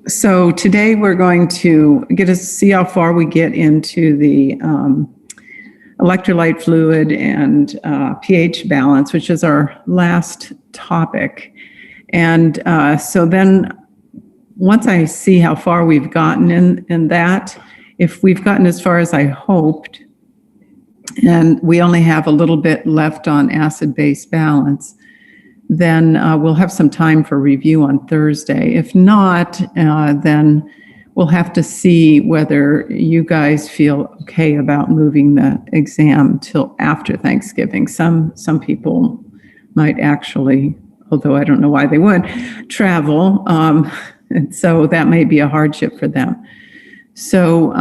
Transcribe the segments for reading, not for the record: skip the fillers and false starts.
So today we're going to see how far we get into the electrolyte fluid and pH balance, which is our last topic. And so then once I see how far we've gotten in that, if we've gotten as far as I hoped, and we only have a little bit left on acid-base balance, then we'll have some time for review on Thursday. If not, then we'll have to see whether you guys feel okay about moving the exam till after Thanksgiving. Some people might actually, although I don't know why they would, travel. And so that may be a hardship for them. So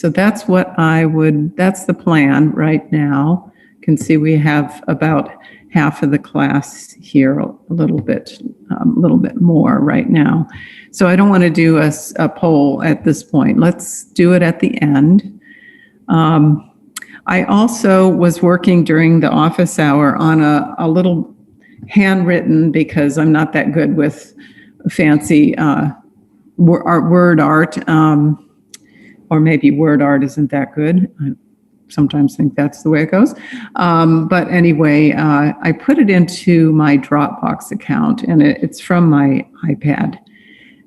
that's that's the plan right now. You can see we have about half of the class here, a little bit more right now. So I don't want to do a poll at this point. Let's do it at the end. I also was working during the office hour on a little handwritten, because I'm not that good with fancy word art, or maybe word art isn't that good. I sometimes think that's the way it goes. But anyway, I put it into my Dropbox account, and it's from my iPad.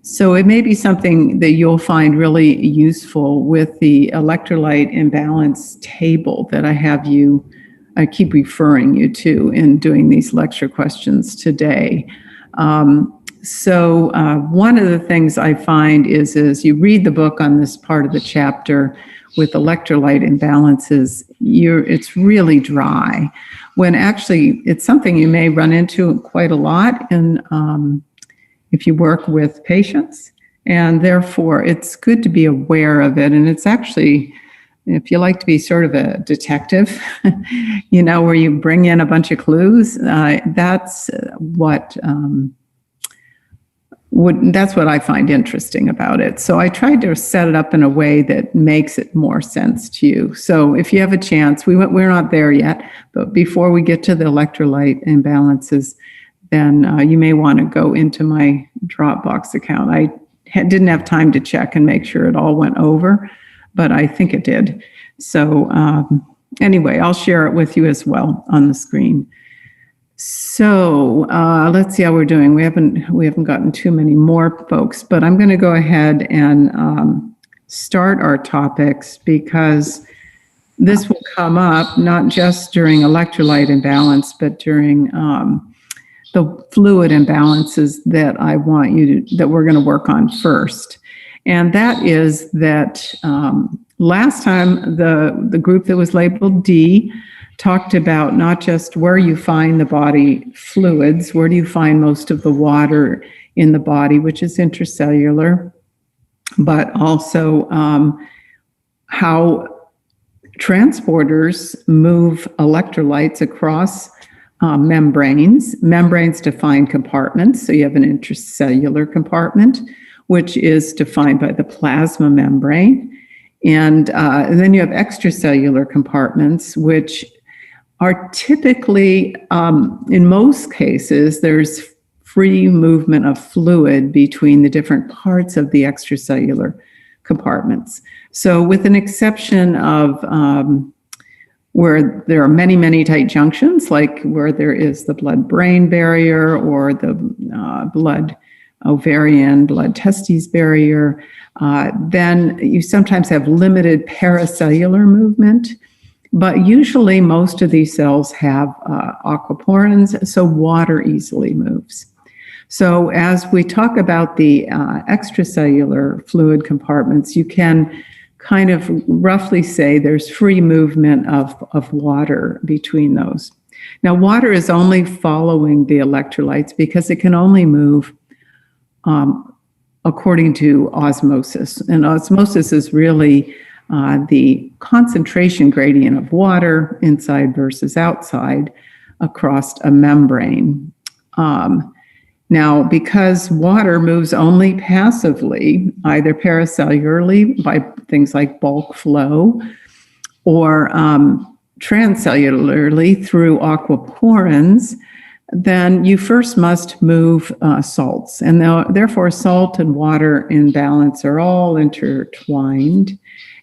So it may be something that you'll find really useful with the electrolyte imbalance table that I keep referring you to in doing these lecture questions today. So one of the things I find is you read the book on this part of the chapter with electrolyte imbalances, it's really dry, when actually it's something you may run into quite a lot if you work with patients, and therefore it's good to be aware of it. And it's actually, if you like to be sort of a detective, where you bring in a bunch of clues, that's what I find interesting about it. So I tried to set it up in a way that makes it more sense to you. So if you have a chance, we're not there yet, but before we get to the electrolyte imbalances, then you may want to go into my Dropbox account. I didn't have time to check and make sure it all went over, but I think it did. So anyway, I'll share it with you as well on the screen. So let's see how we're doing. We haven't gotten too many more folks, but I'm going to go ahead and start our topics, because this will come up not just during electrolyte imbalance, but during the fluid imbalances that that we're going to work on first. And that is that last time the group that was labeled D talked about not just where you find the body fluids, where do you find most of the water in the body, which is intracellular, but also how transporters move electrolytes across membranes. Membranes define compartments. So you have an intracellular compartment, which is defined by the plasma membrane. And then you have extracellular compartments, which are typically, in most cases, there's free movement of fluid between the different parts of the extracellular compartments. So with an exception of where there are many, many tight junctions, like where there is the blood-brain barrier or the blood-ovarian, blood-testes barrier, then you sometimes have limited paracellular movement. But usually most of these cells have aquaporins, so water easily moves. So as we talk about the extracellular fluid compartments, you can kind of roughly say there's free movement of water between those. Now, water is only following the electrolytes because it can only move according to osmosis. And osmosis is really the concentration gradient of water inside versus outside across a membrane. Now, because water moves only passively, either paracellularly by things like bulk flow, or transcellularly through aquaporins, then you first must move salts. And therefore, salt and water in balance are all intertwined.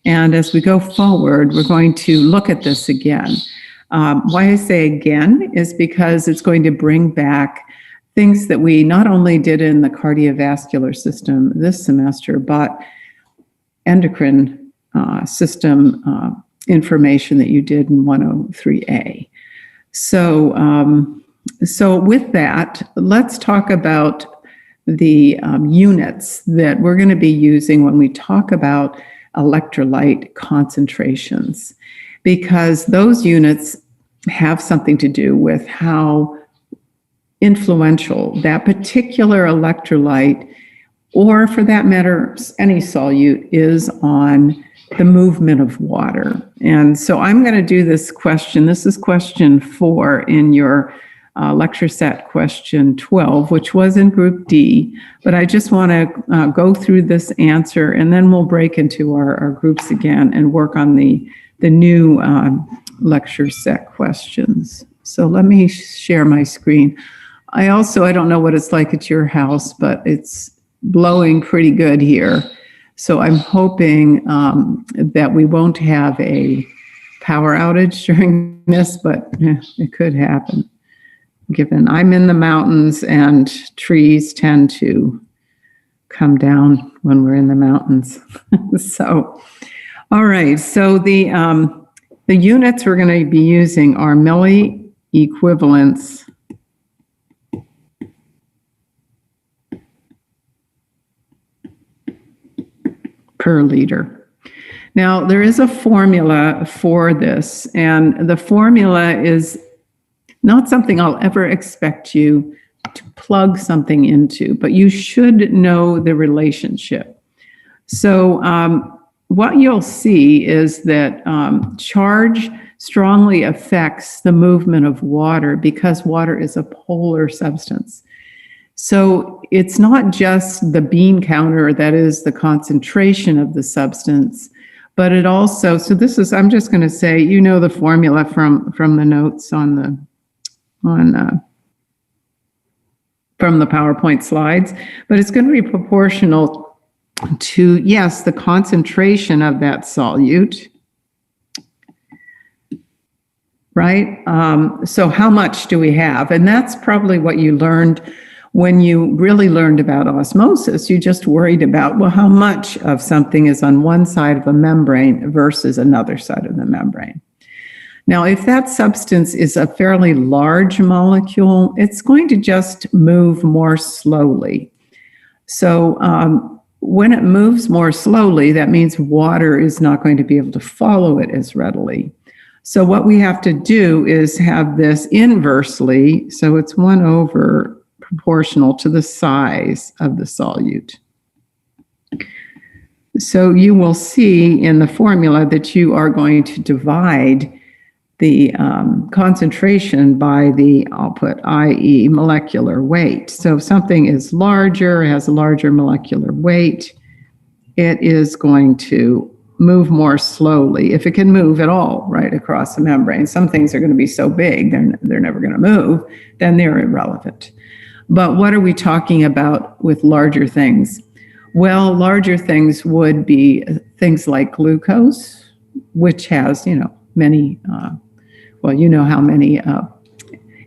And as we go forward, we're going to look at this again. Why I say again is because it's going to bring back things that we not only did in the cardiovascular system this semester, but endocrine system information that you did in 103A. So with that, let's talk about the units that we're going to be using when we talk about electrolyte concentrations, because those units have something to do with how influential that particular electrolyte, or for that matter, any solute, is on the movement of water. And so I'm going to do this question. This is question 4 in your lecture set, question 12, which was in group D. But I just want to go through this answer, and then we'll break into our groups again and work on the new lecture set questions. So let me share my screen. I don't know what it's like at your house, but it's blowing pretty good here. So I'm hoping that we won't have a power outage during this, but it could happen, given I'm in the mountains and trees tend to come down when we're in the mountains. So, all right. So the units we're going to be using are milliequivalents per liter. Now, there is a formula for this, and the formula is not something I'll ever expect you to plug something into, but you should know the relationship. So what you'll see is that charge strongly affects the movement of water because water is a polar substance. So it's not just the bean counter that is the concentration of the substance, but it also, so this is, I'm just going to say, you know the formula from the notes from the PowerPoint slides, but it's going to be proportional to, yes, the concentration of that solute, right? So how much do we have? And that's probably what you learned when you really learned about osmosis. You just worried about, well, how much of something is on one side of a membrane versus another side of the membrane. Now, if that substance is a fairly large molecule, it's going to just move more slowly. So when it moves more slowly, that means water is not going to be able to follow it as readily. So what we have to do is have this inversely, so it's 1 over proportional to the size of the solute. So you will see in the formula that you are going to divide the concentration by the output, i.e. molecular weight. So if something is larger, has a larger molecular weight, it is going to move more slowly, if it can move at all, right, across the membrane. Some things are going to be so big, they're never going to move, then they're irrelevant. But what are we talking about with larger things? Well, larger things would be things like glucose, which has, many, how many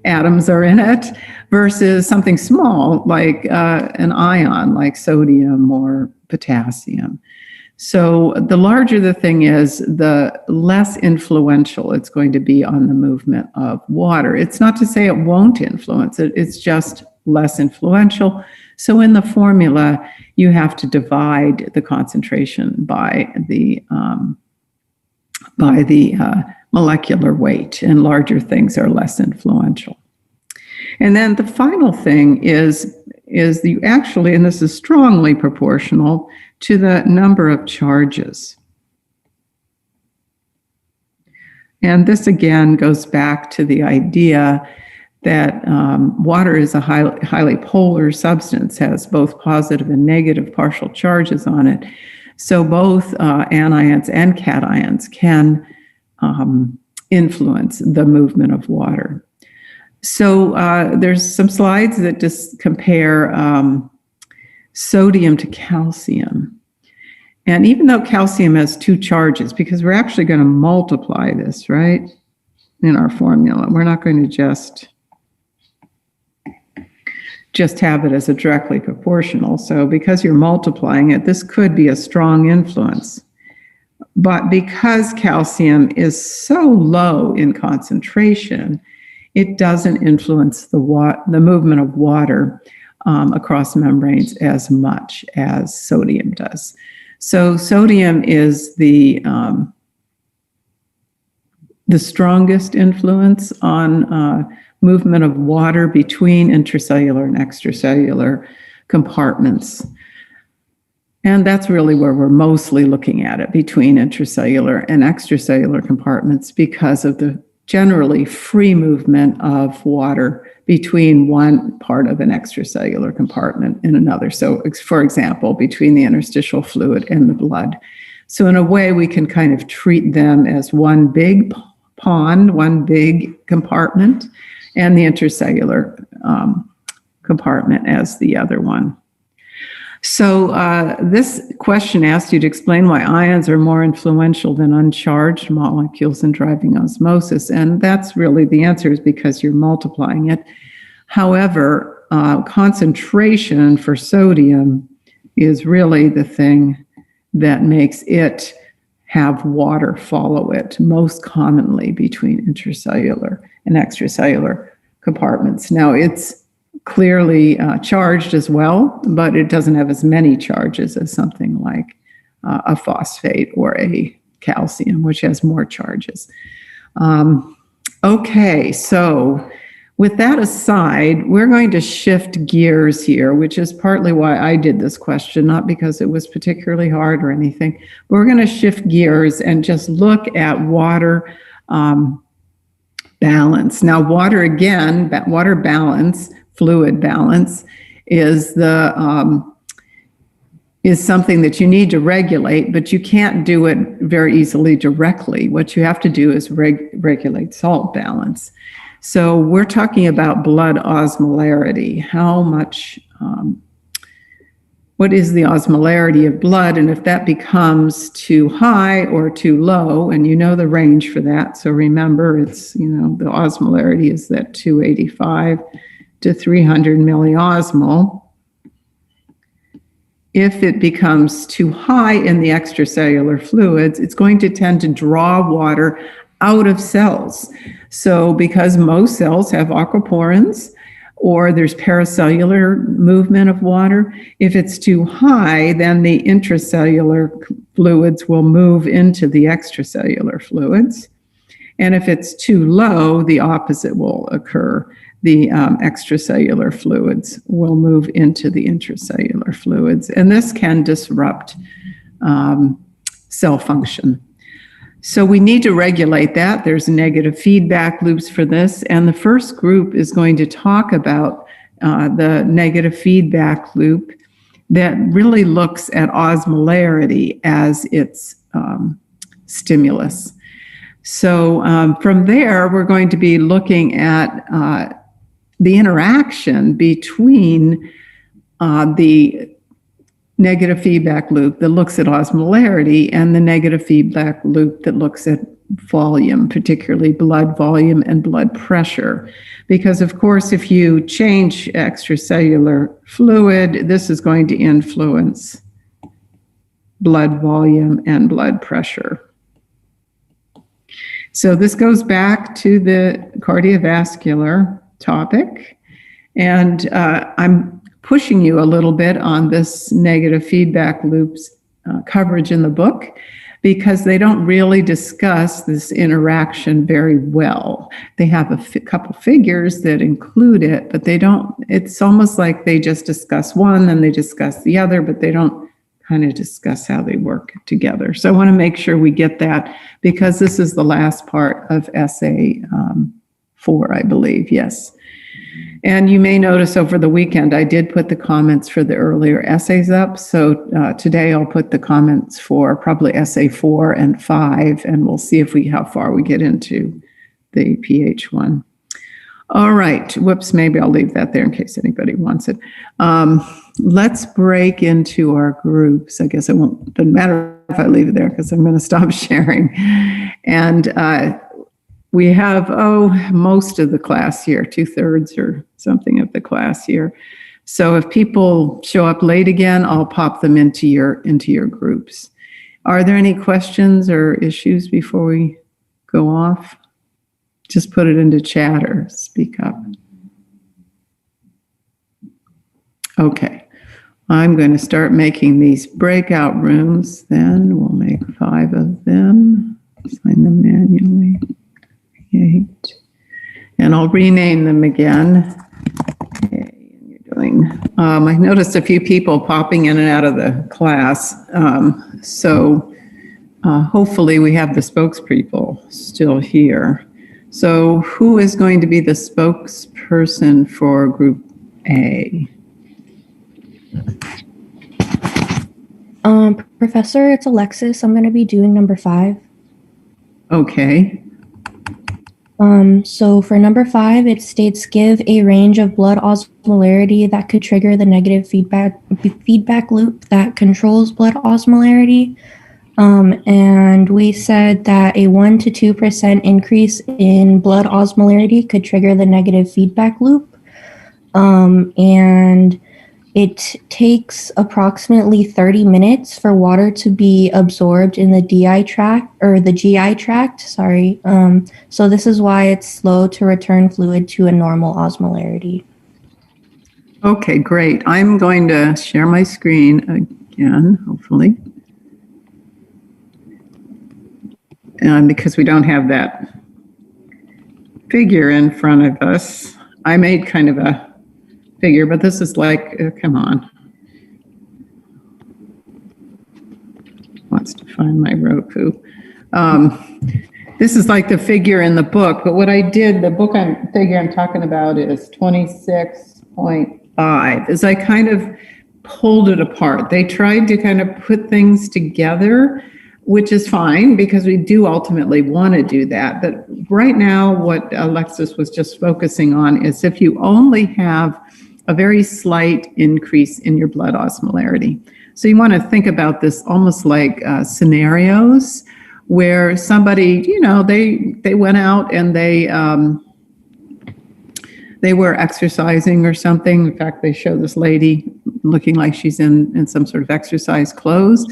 atoms are in it, versus something small like an ion, like sodium or potassium. So the larger the thing is, the less influential it's going to be on the movement of water. It's not to say it won't influence it, it's just less influential. So in the formula, you have to divide the concentration by the molecular weight, and larger things are less influential. And then the final thing is you actually, and this is strongly proportional to the number of charges. And this again goes back to the idea that water is a highly polar substance, has both positive and negative partial charges on it. So both anions and cations can influence the movement of water. So there's some slides that just compare sodium to calcium. And even though calcium has two charges, because we're actually going to multiply this, right, in our formula. We're not going to just have it as a directly proportional. So because you're multiplying it, this could be a strong influence. But because calcium is so low in concentration, it doesn't influence the movement of water across membranes as much as sodium does. So sodium is the strongest influence on movement of water between intracellular and extracellular compartments. And that's really where we're mostly looking at it, between intracellular and extracellular compartments, because of the generally free movement of water between one part of an extracellular compartment and another. So, for example, between the interstitial fluid and the blood. So in a way, we can kind of treat them as one big pond, one big compartment, and the intercellular compartment as the other one. So this question asks you to explain why ions are more influential than uncharged molecules in driving osmosis. And that's really the answer, is because you're multiplying it. However, concentration for sodium is really the thing that makes it have water follow it most commonly between intracellular and extracellular compartments. Now, it's clearly charged as well, but it doesn't have as many charges as something like a phosphate or a calcium, which has more charges. Okay, so with that aside, we're going to shift gears here, which is partly why I did this question, not because it was particularly hard or anything. But we're going to shift gears and just look at water balance. Now, water balance, fluid balance, is something that you need to regulate, but you can't do it very easily directly. What you have to do is regulate salt balance. So we're talking about blood osmolarity. How much, what is the osmolarity of blood? And if that becomes too high or too low, and you know the range for that. So remember, it's, the osmolarity is that 285 to 300 milliosmol. If it becomes too high in the extracellular fluids, it's going to tend to draw water out of cells. So because most cells have aquaporins, or there's paracellular movement of water, if it's too high, then the intracellular fluids will move into the extracellular fluids. And if it's too low, the opposite will occur. The extracellular fluids will move into the intracellular fluids. And this can disrupt cell function. So we need to regulate that. There's negative feedback loops for this. And the first group is going to talk about the negative feedback loop that really looks at osmolarity as its stimulus. So from there, we're going to be looking at the interaction between the negative feedback loop that looks at osmolarity and the negative feedback loop that looks at volume, particularly blood volume and blood pressure. Because, of course, if you change extracellular fluid, this is going to influence blood volume and blood pressure. So this goes back to the cardiovascular topic, and I'm pushing you a little bit on this negative feedback loops coverage in the book, because they don't really discuss this interaction very well. They have a couple figures that include it, but they don't, it's almost like they just discuss one and they discuss the other, but they don't kind of discuss how they work together. So I want to make sure we get that, because this is the last part of essay 4, I believe, yes. And you may notice over the weekend, I did put the comments for the earlier essays up. So today I'll put the comments for probably essay 4 and 5, and we'll see how far we get into the PH one. All right. Whoops, maybe I'll leave that there in case anybody wants it. Let's break into our groups. I guess doesn't matter if I leave it there because I'm going to stop sharing. And we have, most of the class here, 2/3 or something of the class here. So if people show up late again, I'll pop them into your groups. Are there any questions or issues before we go off? Just put it into chat or speak up. Okay, I'm going to start making these breakout rooms then. We'll make 5 of them, assign them manually, create, and I'll rename them again. Okay, and you're doing, I noticed a few people popping in and out of the class, so hopefully we have the spokespeople still here. So who is going to be the spokesperson for Group A? Professor, it's Alexis. I'm going to be doing number 5. Okay. So for number 5, it states give a range of blood osmolarity that could trigger the negative feedback loop that controls blood osmolarity. And we said that a 1 to 2% increase in blood osmolarity could trigger the negative feedback loop. And it takes approximately 30 minutes for water to be absorbed in the GI tract, sorry. So this is why it's slow to return fluid to a normal osmolarity. Okay, great. I'm going to share my screen again, hopefully. Because we don't have that figure in front of us, I made kind of a figure, but this is like, come on. Wants to find my Roku. This is like the figure in the book, but what I did, the figure I'm talking about is 26.5, is I kind of pulled it apart. They tried to kind of put things together, which is fine because we do ultimately want to do that. But right now, what Alexis was just focusing on is if you only have a very slight increase in your blood osmolarity. So you want to think about this almost like scenarios where somebody, they went out and they were exercising or something. In fact, they show this lady looking like she's in some sort of exercise clothes.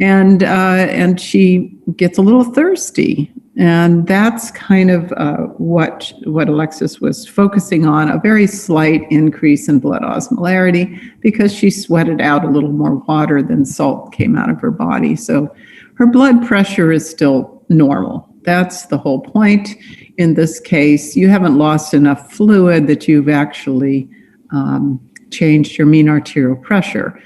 And she gets a little thirsty. And that's kind of what Alexis was focusing on, a very slight increase in blood osmolarity because she sweated out a little more water than salt came out of her body. So her blood pressure is still normal. That's the whole point. In this case, you haven't lost enough fluid that you've actually changed your mean arterial pressure.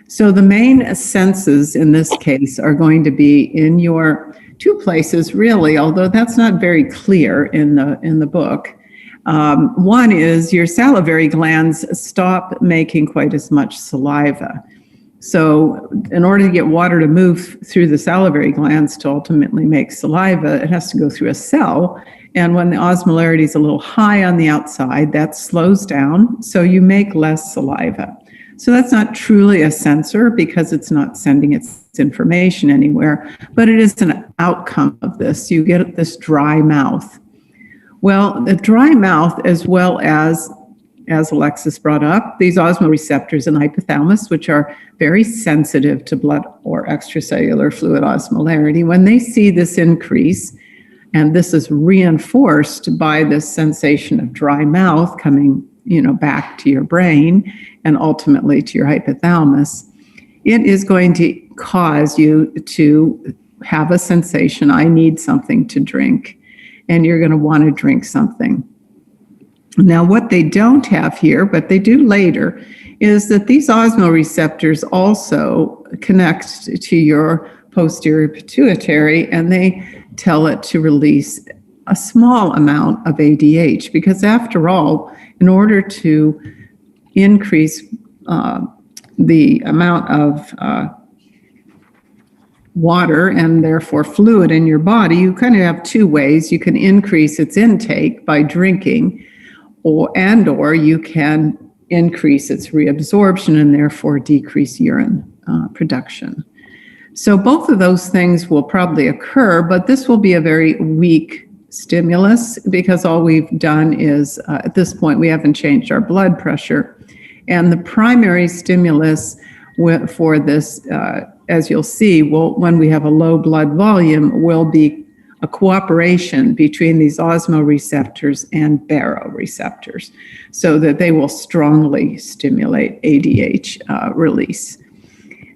So the main senses in this case are going to be in your 2 places, really, although that's not very clear in the book. One is your salivary glands stop making quite as much saliva. So in order to get water to move through the salivary glands to ultimately make saliva, it has to go through a cell. And when the osmolarity is a little high on the outside, that slows down, so you make less saliva. So that's not truly a sensor because it's not sending its information anywhere, but it is an outcome of this. You get this dry mouth. Well, the dry mouth, as well as Alexis brought up, these osmoreceptors in the hypothalamus, which are very sensitive to blood or extracellular fluid osmolarity, when they see this increase, and this is reinforced by this sensation of dry mouth coming back to your brain and ultimately to your hypothalamus, it is going to cause you to have a sensation, I need something to drink, and you're going to want to drink something. Now, what they don't have here, but they do later, is that these osmoreceptors also connect to your posterior pituitary, and they tell it to release a small amount of ADH, because after all, in order to increase the amount of water and therefore fluid in your body, you kind of have 2 ways. You can increase its intake by drinking, or you can increase its reabsorption and therefore decrease urine production. So both of those things will probably occur, but this will be a very weak stimulus because all we've done is, at this point, we haven't changed our blood pressure. And the primary stimulus for this, as you'll see, when we have a low blood volume, will be a cooperation between these osmoreceptors and baroreceptors so that they will strongly stimulate ADH release.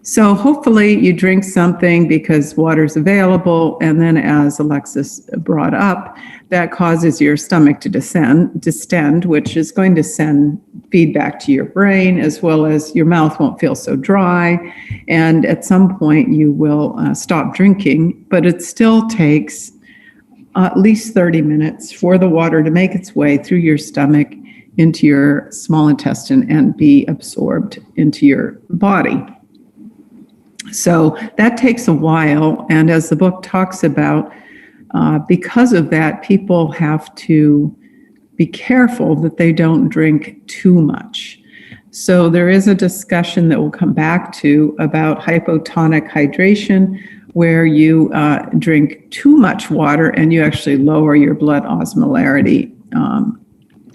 So hopefully you drink something because water's available, and then as Alexis brought up, that causes your stomach to distend, which is going to send feedback to your brain, as well as your mouth won't feel so dry, and at some point you will stop drinking, but it still takes at least 30 minutes for the water to make its way through your stomach into your small intestine and be absorbed into your body. So that takes a while, and as the book talks about, because of that, people have to be careful that they don't drink too much. So there is a discussion that we'll come back to about hypotonic hydration, where you drink too much water and you actually lower your blood osmolarity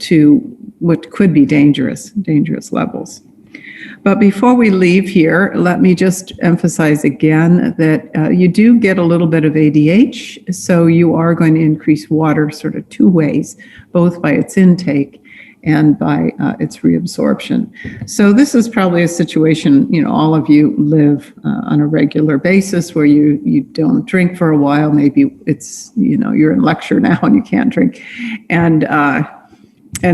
to what could be dangerous levels. But before we leave here, let me just emphasize again that you do get a little bit of ADH, so you are going to increase water sort of two ways, both by its intake and by its reabsorption. So this is probably a situation, all of you live on a regular basis where you don't drink for a while. Maybe it's, you're in lecture now and you can't drink. And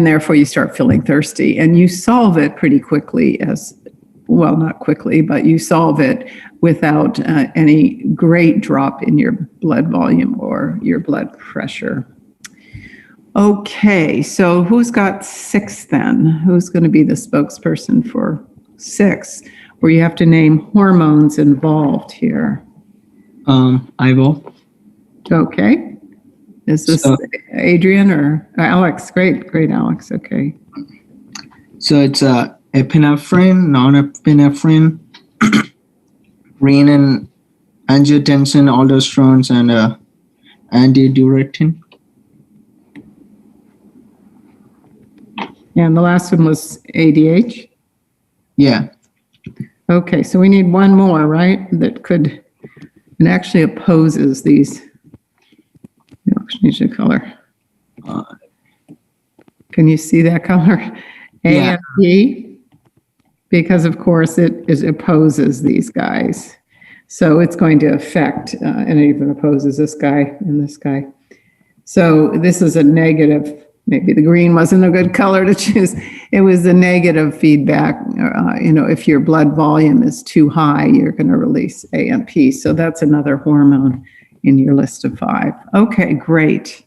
therefore you start feeling thirsty, and you solve it pretty quickly not quickly, but you solve it without any great drop in your blood volume or your blood pressure. Okay, so who's got 6 then? Who's going to be the spokesperson for 6, where you have to name hormones involved here? I will. Okay. Is this Adrian or Alex? Great, Alex. Okay. So it's epinephrine, norepinephrine, renin, angiotensin, aldosterone, and antidiuretic. And the last one was ADH? Yeah. Okay, so we need one more, right? That could, and actually opposes these. Change the color. Can you see that color? A Yeah. and B? Because of course it opposes these guys. So it's going to affect, and it even opposes this guy and this guy. So this is a negative. Maybe the green wasn't a good color to choose. It was a negative feedback. If your blood volume is too high, you're going to release AMP. So that's another hormone in your list of 5. Okay, great.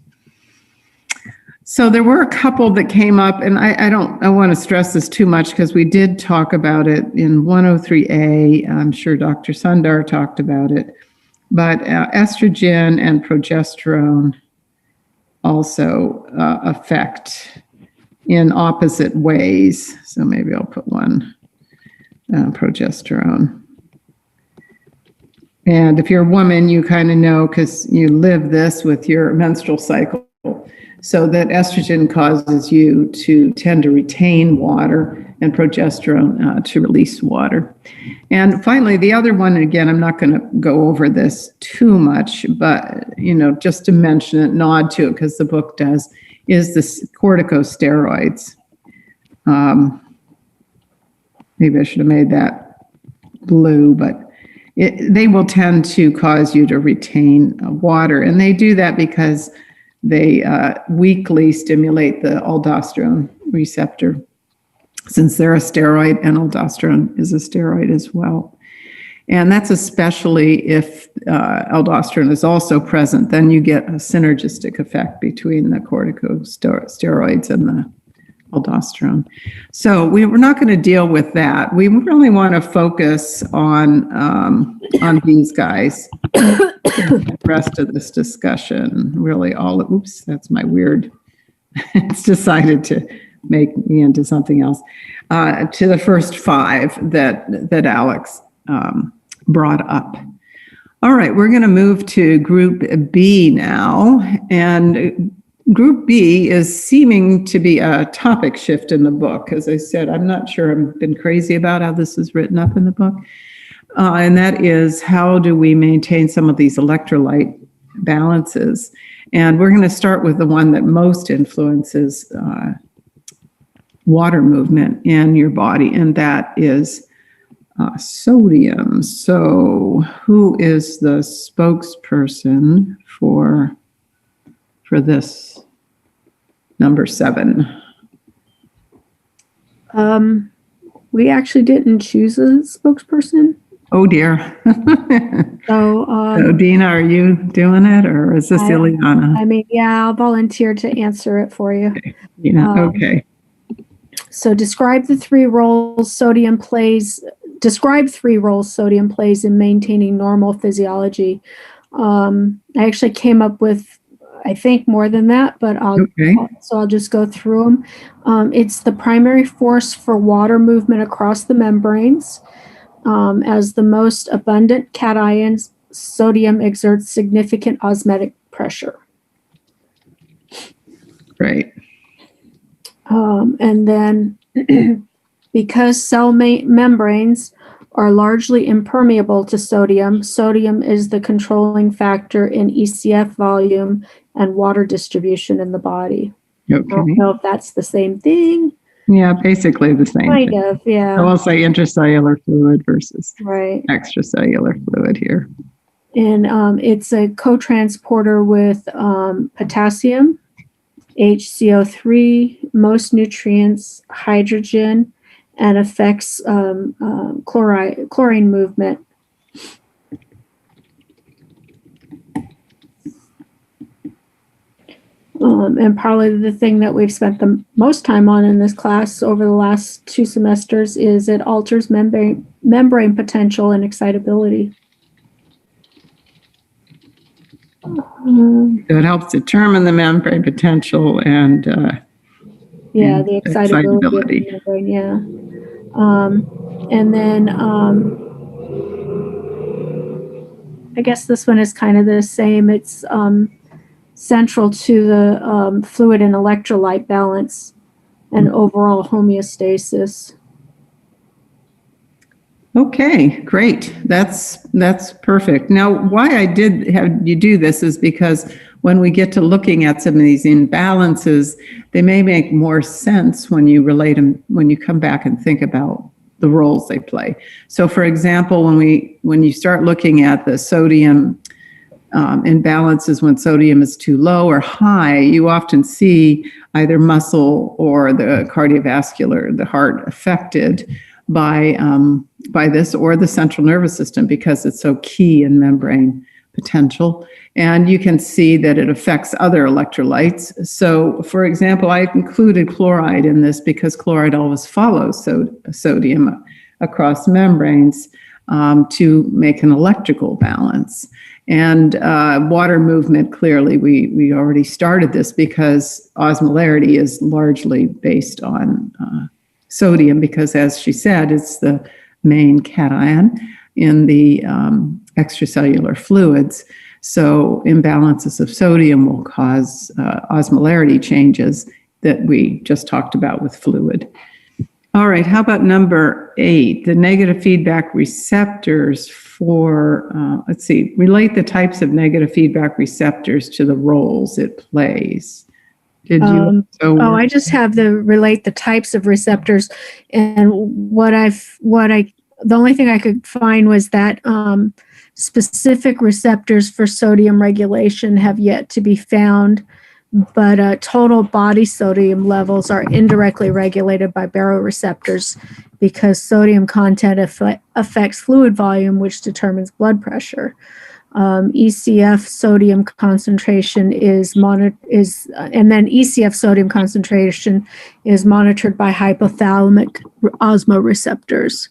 So there were a couple that came up, and I want to stress this too much because we did talk about it in 103A. I'm sure Dr. Sundar talked about it, but estrogen and progesterone also affect in opposite ways. So maybe I'll put one, progesterone. And if you're a woman, you kind of know because you live this with your menstrual cycle. So that estrogen causes you to tend to retain water and progesterone to release water. And finally, the other one, again, I'm not going to go over this too much, but, just to mention it, nod to it because the book does, is the corticosteroids. Maybe I should have made that blue, but they will tend to cause you to retain water. And they do that because they weakly stimulate the aldosterone receptor, since they're a steroid and aldosterone is a steroid as well. And that's especially if aldosterone is also present, then you get a synergistic effect between the corticosteroids and the aldosterone. So we're not going to deal with that. We really want to focus on these guys. The rest of this discussion, really oops, that's my weird it's decided to make me into something else. To the first five that Alex brought up. All right, we're going to move to Group B now. And Group B is seeming to be a topic shift in the book. As I said, I'm not sure I've been crazy about how this is written up in the book. And that is, how do we maintain some of these electrolyte balances? And we're going to start with the one that most influences water movement in your body, and that is sodium. So who is the spokesperson for this number 7? We actually didn't choose a spokesperson. Oh dear. So, Dina, are you doing it, or is this Ileana? I mean, yeah, I'll volunteer to answer it for you. Okay. So describe 3 roles sodium plays in maintaining normal physiology. I actually came up with, I think, more than that, but I'll just go through them. It's the primary force for water movement across the membranes. As the most abundant cation, sodium exerts significant osmotic pressure. Great. And then because cell membranes are largely impermeable to sodium, sodium is the controlling factor in ECF volume and water distribution in the body. Okay. I don't know if that's the same thing. Yeah, basically the same Kind thing. of, yeah. I will say intracellular fluid versus Right. extracellular fluid here. And it's a co-transporter with potassium, HCO3, most nutrients, hydrogen, and affects chlorine movement. And probably the thing that we've spent the most time on in this class over the last 2 semesters is it alters membrane potential and excitability. It helps determine the membrane potential and the excitability. excitability. Of the membrane, yeah. And then I guess this one is kind of the same. It's central to the fluid and electrolyte balance and overall homeostasis. Okay, great. That's perfect. Now, why I did have you do this is because when we get to looking at some of these imbalances, they may make more sense when you relate them, when you come back and think about the roles they play. So, for example, when you start looking at the sodium imbalances, when sodium is too low or high, you often see either muscle or the cardiovascular, the heart, affected by this, or the central nervous system, because it's so key in membrane potential. And you can see that it affects other electrolytes. So, for example, I included chloride in this because chloride always follows sodium across membranes to make an electrical balance. And water movement, clearly, we already started this because osmolarity is largely based on sodium, because, as she said, it's the main cation in the extracellular fluids. So imbalances of sodium will cause osmolarity changes that we just talked about with fluid. All right, how about number 8, the negative feedback receptors for, relate the types of negative feedback receptors to the roles it plays. Did you? I just have relate the types of receptors, and the only thing I could find was that specific receptors for sodium regulation have yet to be found, but total body sodium levels are indirectly regulated by baroreceptors because sodium content affects fluid volume, which determines blood pressure. ECF sodium concentration is monitored by hypothalamic osmoreceptors.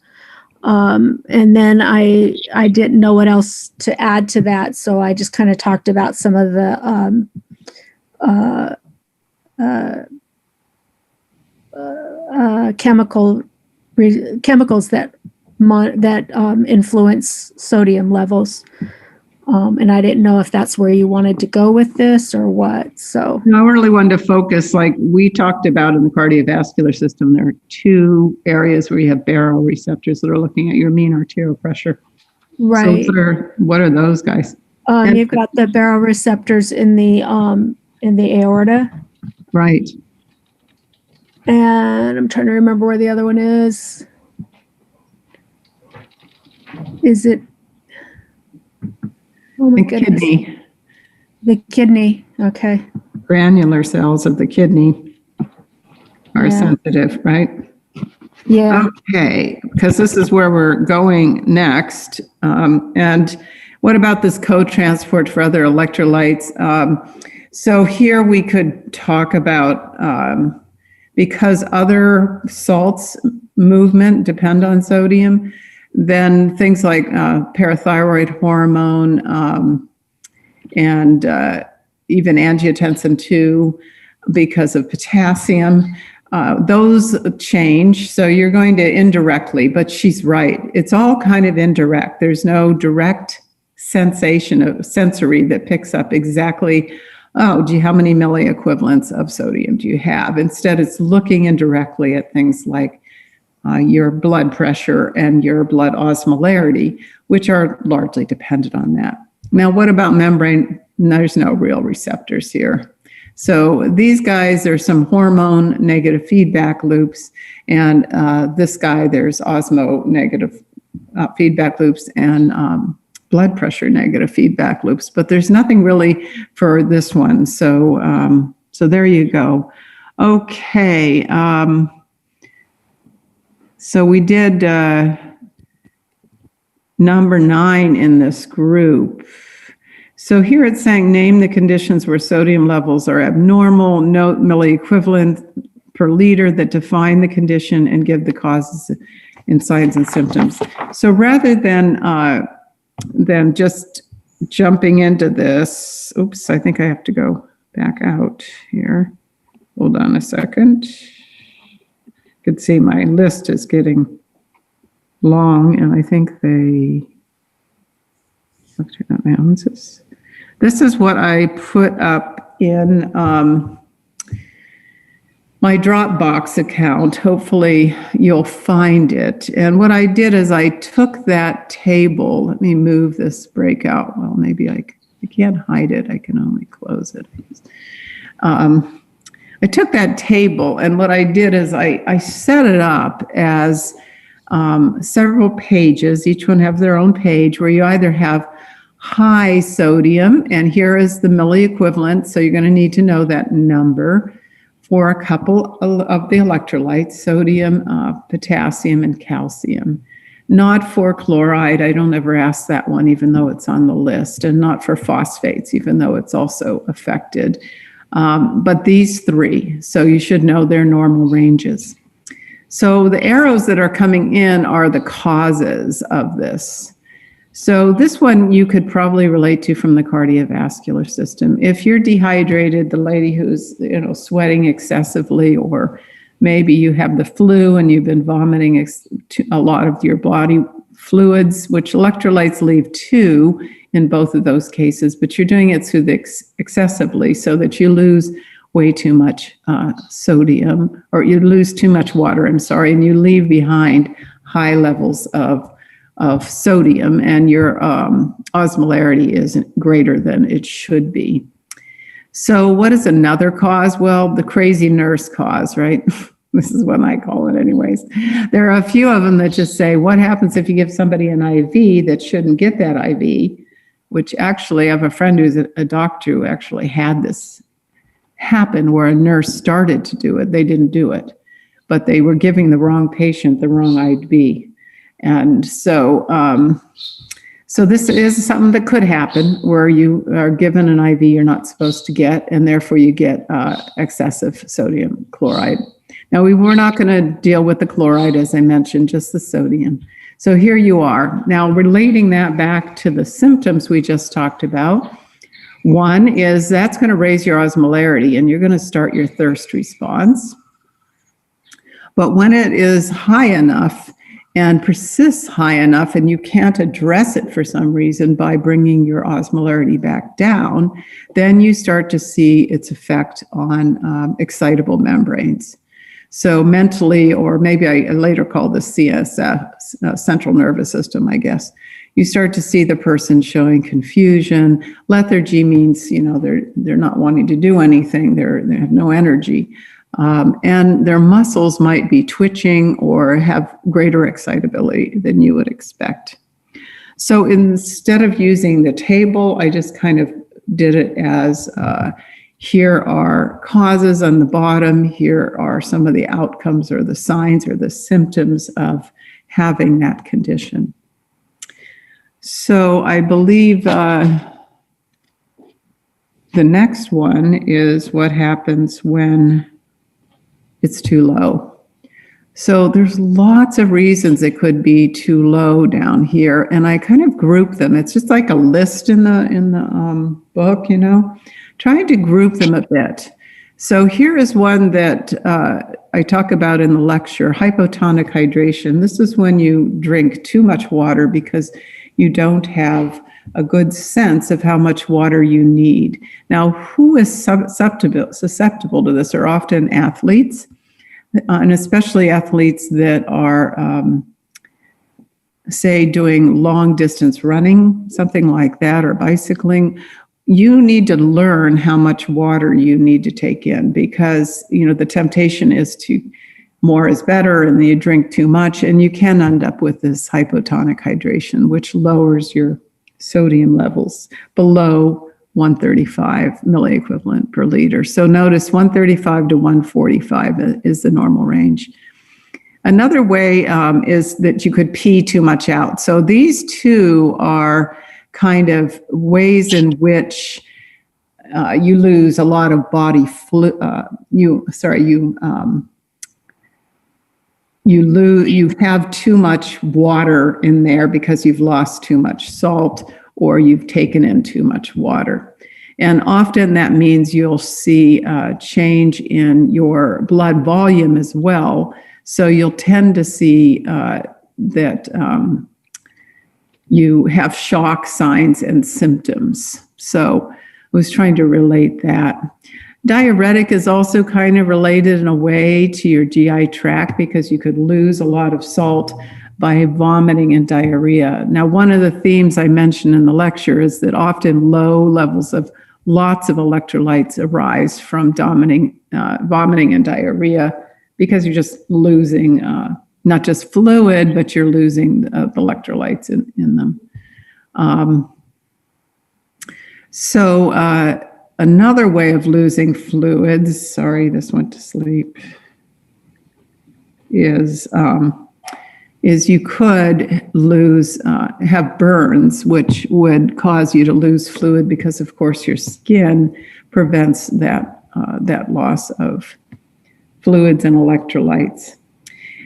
And then I didn't know what else to add to that, so I just kind of talked about some of the chemicals that influence sodium levels. And I didn't know if that's where you wanted to go with this or what. So No, I really wanted to focus, like we talked about in the cardiovascular system, there are two areas where you have baroreceptors that are looking at your mean arterial pressure. right, So what are those guys? you've got the baroreceptors in the aorta, Right. and I'm trying to remember where the other one is. Is it? Oh my The goodness. kidney, The kidney. Okay. granular cells of the kidney are Yeah. sensitive, right? Yeah. Okay, because this is where we're going next. And what about this co-transport for other electrolytes? So here we could talk about, because other salts movement depend on sodium, then things like parathyroid hormone and even angiotensin 2 because of potassium. Those change, so you're going to indirectly, but she's right. It's all kind of indirect. There's no direct sensation of sensory that picks up exactly, oh, how many milliequivalents of sodium do you have? Instead, it's looking indirectly at things like your blood pressure and your blood osmolarity, which are largely dependent on that. Now, what about membrane? There's no real receptors here. So these guys, there's some hormone negative feedback loops, and this guy, there's osmo negative feedback loops and blood pressure negative feedback loops, but there's nothing really for this one. So, so there you go. Okay. So we did number 9 in this group. So here it's saying name the conditions where sodium levels are abnormal, note milliequivalent per liter that define the condition and give the causes and signs and symptoms. So rather than just jumping into this, oops, I think I have to go back out here. Hold on a second. You can see my list is getting long, and I think this is what I put up in my Dropbox account. Hopefully you'll find it. And what I did is I took that table. Let me move this breakout. Well, maybe I can't hide it. I can only close it. I took that table, and what I did is I set it up as several pages. Each one have their own page where you either have high sodium, and here is the milliequivalent, so you're going to need to know that number for a couple of the electrolytes, sodium, potassium, and calcium. Not for chloride, I don't ever ask that one, even though it's on the list, and not for phosphates, even though it's also affected. But these three, so you should know their normal ranges. So the arrows that are coming in are the causes of this. So this one you could probably relate to from the cardiovascular system. If you're dehydrated, the lady who's sweating excessively, or maybe you have the flu and you've been vomiting a lot of your body fluids, which electrolytes leave too in both of those cases, but you're doing it through the excessively so that you lose way too much sodium, or you lose too much water, and you leave behind high levels of sodium, and your osmolarity is greater than it should be. So what is another cause? Well, the crazy nurse cause, right? This is what I call it anyways. There are a few of them that just say, what happens if you give somebody an IV that shouldn't get that IV? Which actually, I have a friend who's a doctor who actually had this happen where a nurse started to do it. They didn't do it, but they were giving the wrong patient the wrong IV. And so, so this is something that could happen where you are given an IV you're not supposed to get, and therefore you get excessive sodium chloride. Now, we were not going to deal with the chloride, as I mentioned, just the sodium. So here you are. Now, relating that back to the symptoms we just talked about, One is that's going to raise your osmolarity and you're going to start your thirst response. But when it is high enough and persists high enough and you can't address it for some reason by bringing your osmolarity back down, then you start to see its effect on excitable membranes. So mentally, or maybe I later called this CSF, central nervous system, I guess, you start to see the person showing confusion. Lethargy means, they're not wanting to do anything. They have no energy. And their muscles might be twitching or have greater excitability than you would expect. So instead of using the table, I just kind of did it as here are causes on the bottom. Here are some of the outcomes or the signs or the symptoms of having that condition. So I believe the next one is what happens when it's too low. So there's lots of reasons it could be too low down here, and I kind of group them. It's just like a list in the book, trying to group them a bit. So here is one that I talk about in the lecture, hypotonic hydration. This is when you drink too much water because you don't have a good sense of how much water you need. Now, who is susceptible to this are often athletes, and especially athletes that are, say, doing long distance running, something like that, or bicycling. You need to learn how much water you need to take in because, the temptation is to more is better and you drink too much and you can end up with this hypotonic hydration, which lowers your sodium levels below 135 milliequivalent per liter. So notice 135 to 145 is the normal range. Another way is that you could pee too much out. So these two are kind of ways in which you lose a lot of body fluid. You have too much water in there because you've lost too much salt or you've taken in too much water. And often that means you'll see a change in your blood volume as well. So you'll tend to see that you have shock signs and symptoms. So I was trying to relate that. Diuretic is also kind of related in a way to your GI tract because you could lose a lot of salt by vomiting and diarrhea. Now, one of the themes I mentioned in the lecture is that often low levels of lots of electrolytes arise from vomiting and diarrhea because you're just losing not just fluid, but you're losing the electrolytes in them. Another way of losing fluids, sorry, this went to sleep, is you could have burns, which would cause you to lose fluid because, of course, your skin prevents that loss of fluids and electrolytes.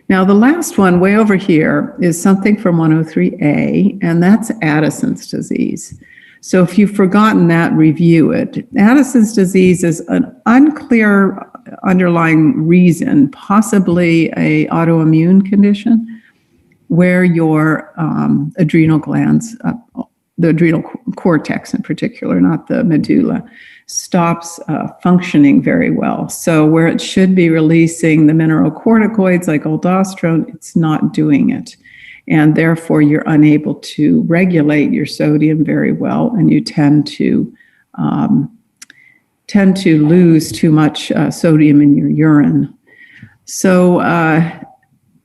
Now, the last one way over here is something from 103A, and that's Addison's disease. So if you've forgotten that, review it. Addison's disease is an unclear underlying reason, possibly an autoimmune condition, where your adrenal glands, the adrenal cortex in particular, not the medulla, stops functioning very well. So where it should be releasing the mineralocorticoids like aldosterone, it's not doing it. And therefore, you're unable to regulate your sodium very well, and you tend to lose too much sodium in your urine. So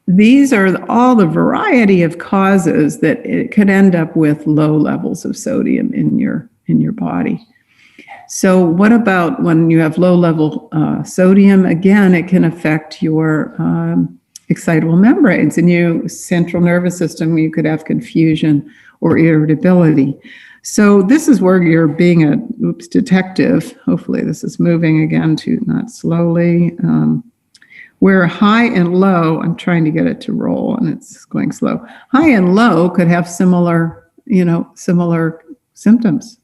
these are all the variety of causes that it could end up with low levels of sodium in your body. So what about when you have low level sodium? Again, it can affect your excitable membranes. In your central nervous system, you could have confusion or irritability. So this is where you're being a detective. Hopefully this is moving again to not slowly. Where high and low, I'm trying to get it to roll and it's going slow. High and low could have similar symptoms.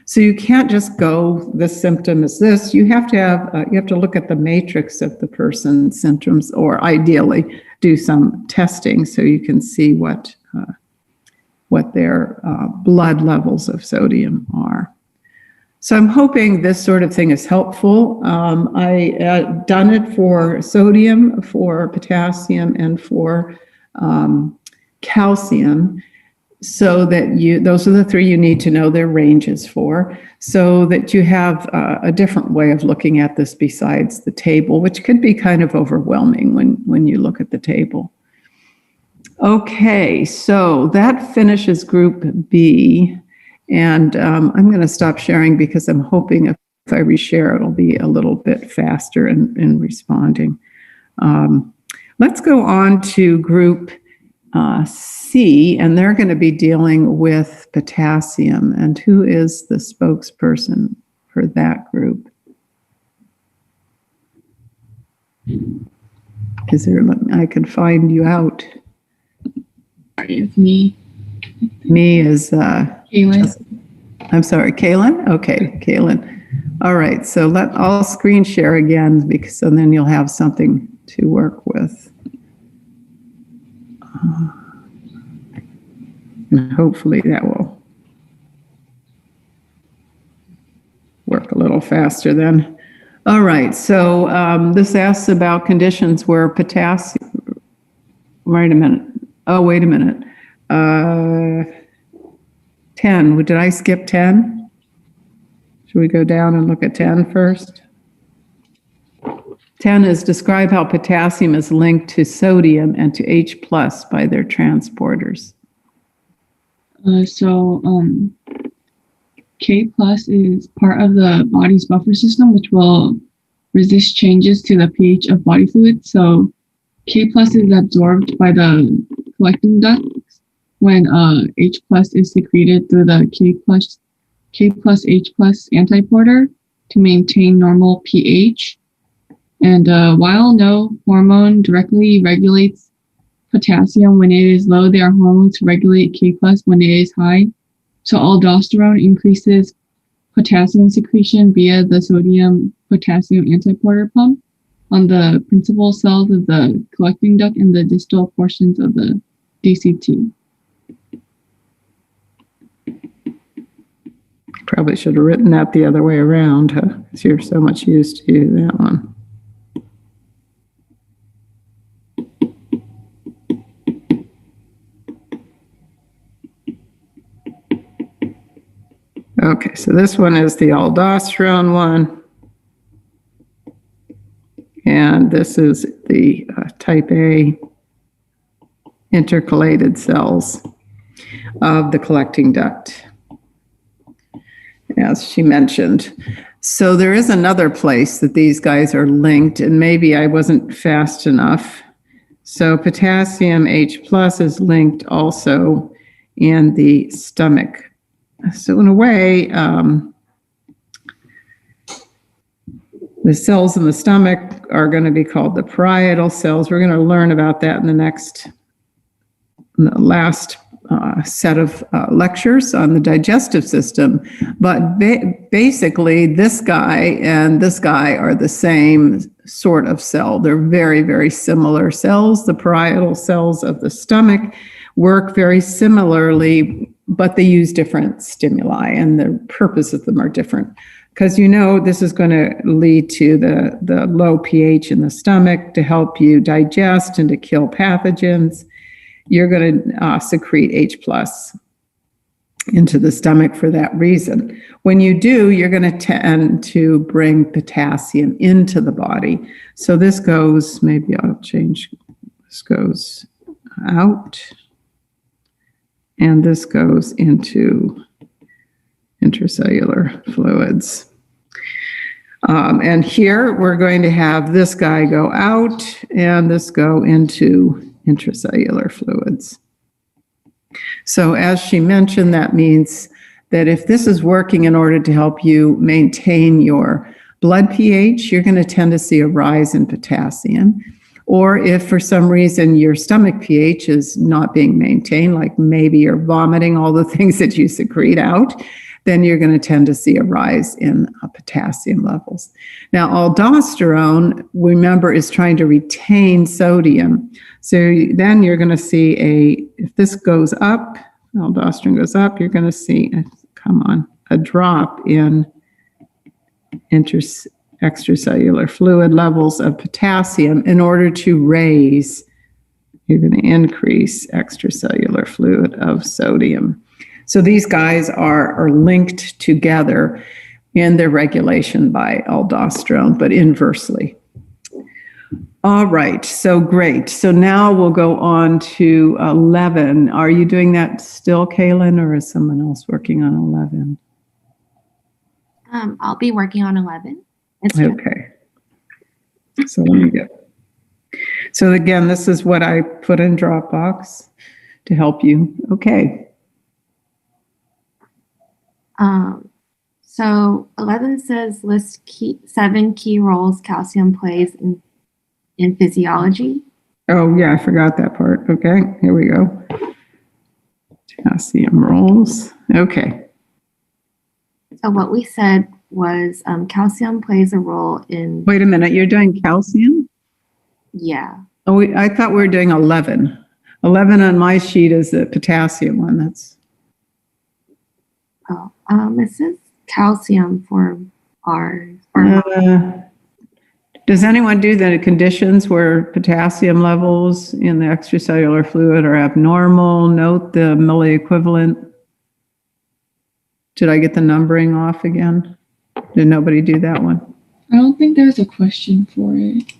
So you can't just go, this symptom is this. You have to look at the matrix of the person's symptoms, or ideally do some testing so you can see what their blood levels of sodium are. So I'm hoping this sort of thing is helpful. I done it for sodium, for potassium, and for calcium, so that those are the three you need to know their ranges for, so that you have a different way of looking at this besides the table, which could be kind of overwhelming when you look at the table. Okay, so that finishes Group B. And I'm going to stop sharing because I'm hoping if I reshare, it'll be a little bit faster in responding. Let's go on to Group C, and they're going to be dealing with potassium. And who is the spokesperson for that group? I can find you out. It's me. Me is Kaylin. I'm sorry, Kaylin? Okay, Kaylin. All right, so I'll screen share again so then you'll have something to work with. And hopefully that will work a little faster then. All right, so this asks about conditions where potassium, wait a minute. 10, did I skip 10? Should we go down and look at 10 first? 10 is describe how potassium is linked to sodium and to H+ by their transporters. K plus is part of the body's buffer system, which will resist changes to the pH of body fluids. So K plus is absorbed by the collecting ducts when H plus is secreted through the K plus H plus antiporter to maintain normal pH. And while no hormone directly regulates potassium when it is low, there are hormones to regulate K plus when it is high. So aldosterone increases potassium secretion via the sodium potassium antiporter pump on the principal cells of the collecting duct and the distal portions of the DCT. Probably should have written that the other way around, huh? Because you're so much used to that one. Okay, so this one is the aldosterone one. And this is the type A intercalated cells of the collecting duct, as she mentioned. So there is another place that these guys are linked, and maybe I wasn't fast enough. So potassium H+ is linked also in the stomach. So in a way, the cells in the stomach are going to be called the parietal cells. We're going to learn about that in the last set of lectures on the digestive system. But basically, this guy and this guy are the same sort of cell. They're very, very similar cells. The parietal cells of the stomach work very similarly, but they use different stimuli, and the purpose of them are different. Because this is going to lead to the low pH in the stomach to help you digest and to kill pathogens. You're going to secrete H+ into the stomach for that reason. When you do, you're going to tend to bring potassium into the body. So this goes, maybe I'll change, this goes out, and this goes into intracellular fluids. And here we're going to have this guy go out and this go into intracellular fluids. So as she mentioned, that means that if this is working in order to help you maintain your blood pH, you're going to tend to see a rise in potassium. Or if for some reason your stomach pH is not being maintained, like maybe you're vomiting all the things that you secrete out, then you're going to tend to see a rise in potassium levels. Now, aldosterone, remember, is trying to retain sodium. So then you're going to see if this goes up, aldosterone goes up, you're going to see, a drop in extracellular fluid levels of potassium. In order to raise, you're going to increase extracellular fluid of sodium. So these guys are linked together in their regulation by aldosterone, but inversely. All right, so great. So now we'll go on to 11. Are you doing that still, Kaylin, or is someone else working on 11? I'll be working on 11. Okay. So let me get. So again, this is what I put in Dropbox to help you. Okay. So 11 says list 7 key roles calcium plays in physiology. Oh yeah, I forgot that part. Okay, here we go. Potassium roles. Okay. So what we said was calcium plays a role in. Wait a minute, you're doing calcium? Yeah. Oh, I thought we were doing 11. 11 on my sheet is the potassium one. That's. Oh, it says calcium for ours. Does anyone do the conditions where potassium levels in the extracellular fluid are abnormal? Note the milliequivalent. Did I get the numbering off again? Did nobody do that one? I don't think there's a question for it.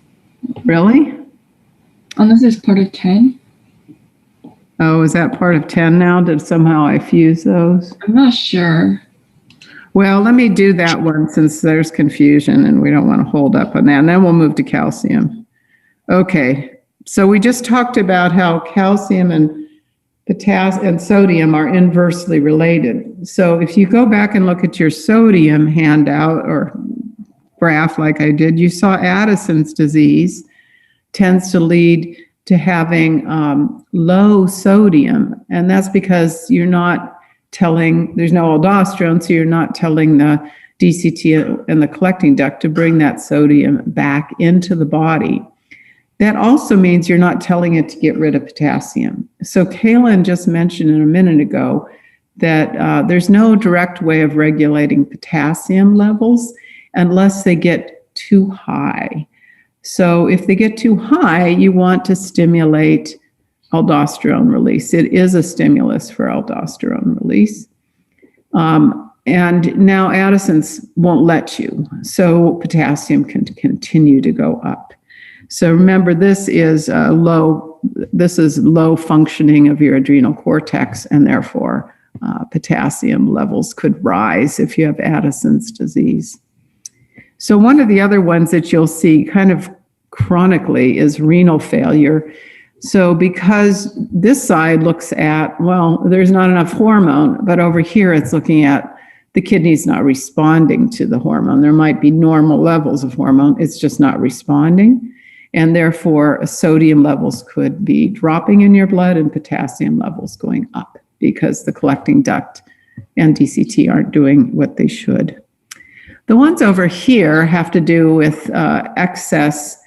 Really? Unless it's part of 10. Oh, is that part of 10 now? Did somehow I fuse those? I'm not sure. Well, let me do that one since there's confusion and we don't want to hold up on that. And then we'll move to calcium. Okay, so we just talked about how calcium and potassium and sodium are inversely related. So if you go back and look at your sodium handout or graph like I did, you saw Addison's disease tends to lead to having low sodium. And that's because you're not telling, there's no aldosterone, so you're not telling the DCT and the collecting duct to bring that sodium back into the body. That also means you're not telling it to get rid of potassium. So Kaylin just mentioned a minute ago that there's no direct way of regulating potassium levels unless they get too high. So if they get too high, you want to stimulate aldosterone release. It is a stimulus for aldosterone release. And now Addison's won't let you. So potassium can continue to go up. So remember, this is low functioning of your adrenal cortex, and therefore potassium levels could rise if you have Addison's disease. So one of the other ones that you'll see kind of chronically is renal failure. So because this side looks at, well, there's not enough hormone, but over here it's looking at the kidney's not responding to the hormone. There might be normal levels of hormone, it's just not responding. And therefore, sodium levels could be dropping in your blood and potassium levels going up because the collecting duct and DCT aren't doing what they should. The ones over here have to do with excess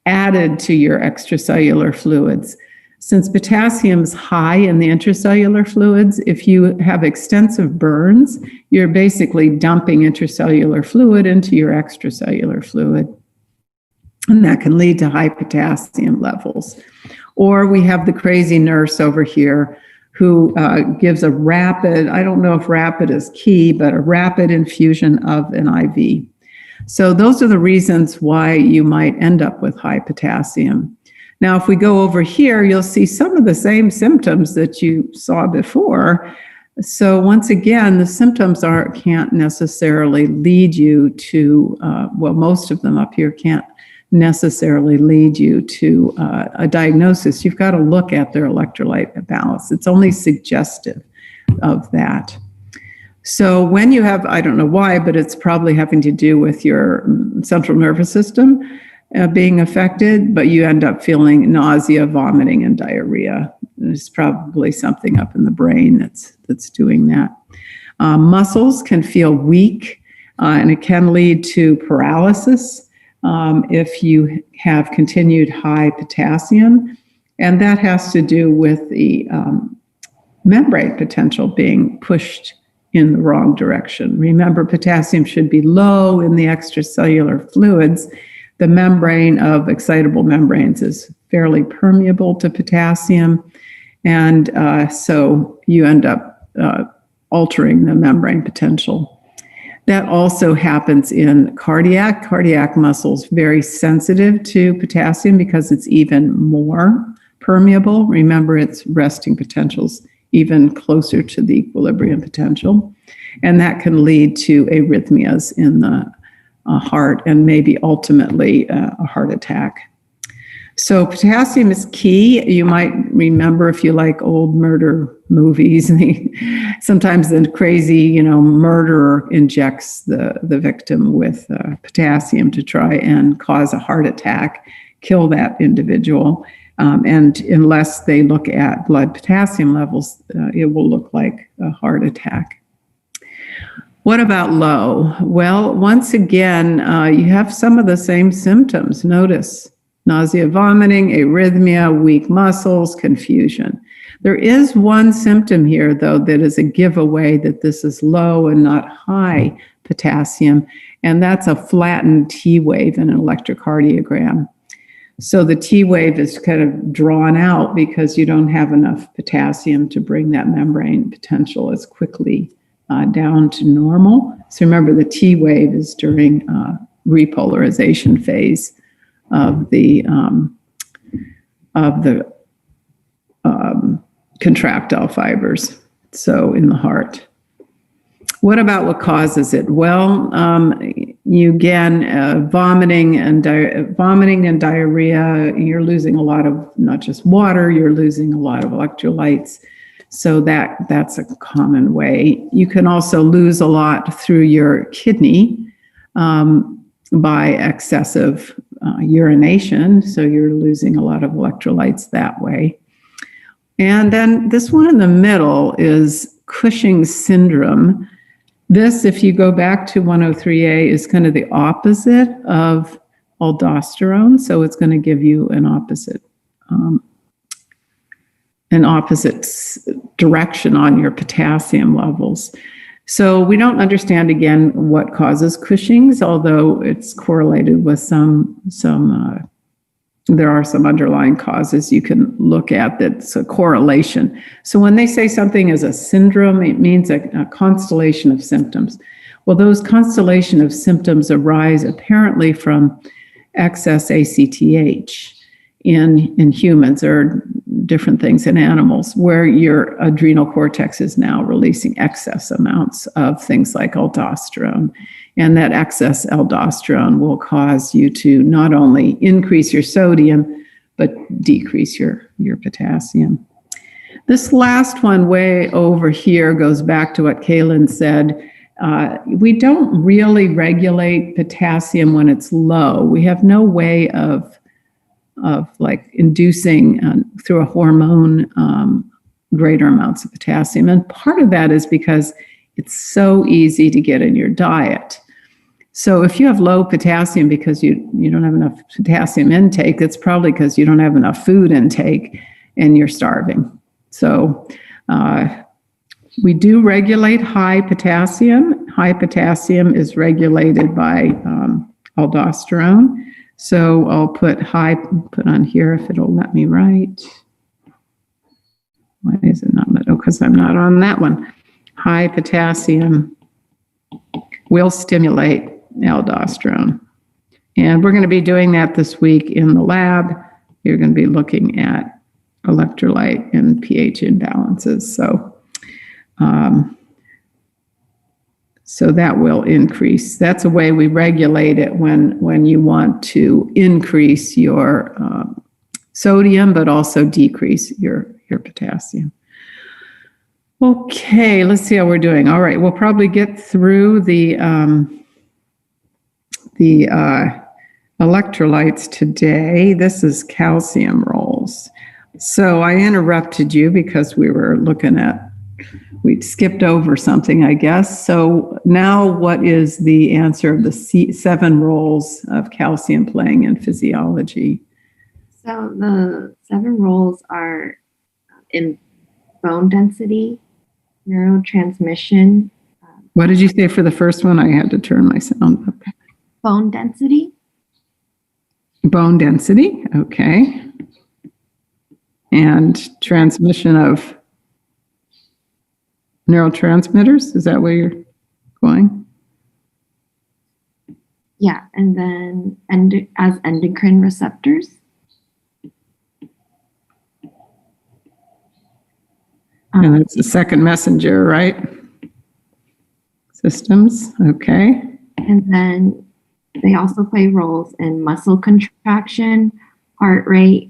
added to your extracellular fluids. Since potassium's high in the intracellular fluids, if you have extensive burns, you're basically dumping intracellular fluid into your extracellular fluid. And that can lead to high potassium levels. Or we have the crazy nurse over here who gives a rapid, I don't know if rapid is key, but a rapid infusion of an IV. So those are the reasons why you might end up with high potassium. Now, if we go over here, you'll see some of the same symptoms that you saw before. So once again, the symptoms can't necessarily lead you to, most of them up here can't necessarily lead you to a diagnosis. You've got to look at their electrolyte balance. It's only suggestive of that. So when you have, I don't know why, but it's probably having to do with your central nervous system being affected, but you end up feeling nausea, vomiting, and diarrhea. There's probably something up in the brain that's doing that. Muscles can feel weak, and it can lead to paralysis if you have continued high potassium. And that has to do with the membrane potential being pushed in the wrong direction. Remember, potassium should be low in the extracellular fluids. The membrane of excitable membranes is fairly permeable to potassium, and so you end up altering the membrane potential. That also happens in cardiac. Cardiac muscles very sensitive to potassium because it's even more permeable. Remember, its resting potential's even closer to the equilibrium potential. And that can lead to arrhythmias in the heart and maybe ultimately a heart attack. So potassium is key. You might remember, if you like old murder movies, sometimes the crazy, murderer injects the victim with potassium to try and cause a heart attack, kill that individual. And unless they look at blood potassium levels, it will look like a heart attack. What about low? Well, once again, you have some of the same symptoms. Notice nausea, vomiting, arrhythmia, weak muscles, confusion. There is one symptom here, though, that is a giveaway that this is low and not high potassium, and that's a flattened T wave in an electrocardiogram. So the T wave is kind of drawn out because you don't have enough potassium to bring that membrane potential as quickly down to normal. So remember, the T wave is during repolarization phase of the contractile fibers, so in the heart. What about what causes it? Well, you again, vomiting and diarrhea. You're losing a lot of not just water, you're losing a lot of electrolytes. So that's a common way. You can also lose a lot through your kidney by excessive urination. So you're losing a lot of electrolytes that way. And then this one in the middle is Cushing's syndrome. This, if you go back to 103A, is kind of the opposite of aldosterone. So it's going to give you an opposite direction on your potassium levels. So we don't understand, again, what causes Cushing's, although it's correlated with there are some underlying causes you can look at that's a correlation. So when they say something is a syndrome, it means a constellation of symptoms. Well, those constellation of symptoms arise apparently from excess ACTH in humans, or different things in animals, where your adrenal cortex is now releasing excess amounts of things like aldosterone. And that excess aldosterone will cause you to not only increase your sodium, but decrease your potassium. This last one way over here goes back to what Kaylin said. We don't really regulate potassium when it's low. We have no way of like inducing through a hormone greater amounts of potassium. And part of that is because it's so easy to get in your diet. So if you have low potassium because you don't have enough potassium intake, it's probably because you don't have enough food intake and you're starving. So we do regulate high potassium. High potassium is regulated by aldosterone. So I'll put on here if it'll let me write. Why is it not? Oh, because I'm not on that one. High potassium will stimulate aldosterone. And we're going to be doing that this week in the lab. You're going to be looking at electrolyte and pH imbalances. So that will increase. That's a way we regulate it when you want to increase your sodium, but also decrease your potassium. Okay, let's see how we're doing. All right, we'll probably get through the electrolytes today. This is calcium rolls. So I interrupted you because we were looking at we skipped over something, I guess. So now what is the answer of the 7 roles of calcium playing in physiology? So the 7 roles are in bone density, neurotransmission, What did you say for the first one? I had to turn my sound up. bone density, Bone density, okay. And transmission of neurotransmitters, is that where you're going? yeah, and then as endocrine receptors. And that's the second messenger, right? Systems, okay. And then they also play roles in muscle contraction, heart rate,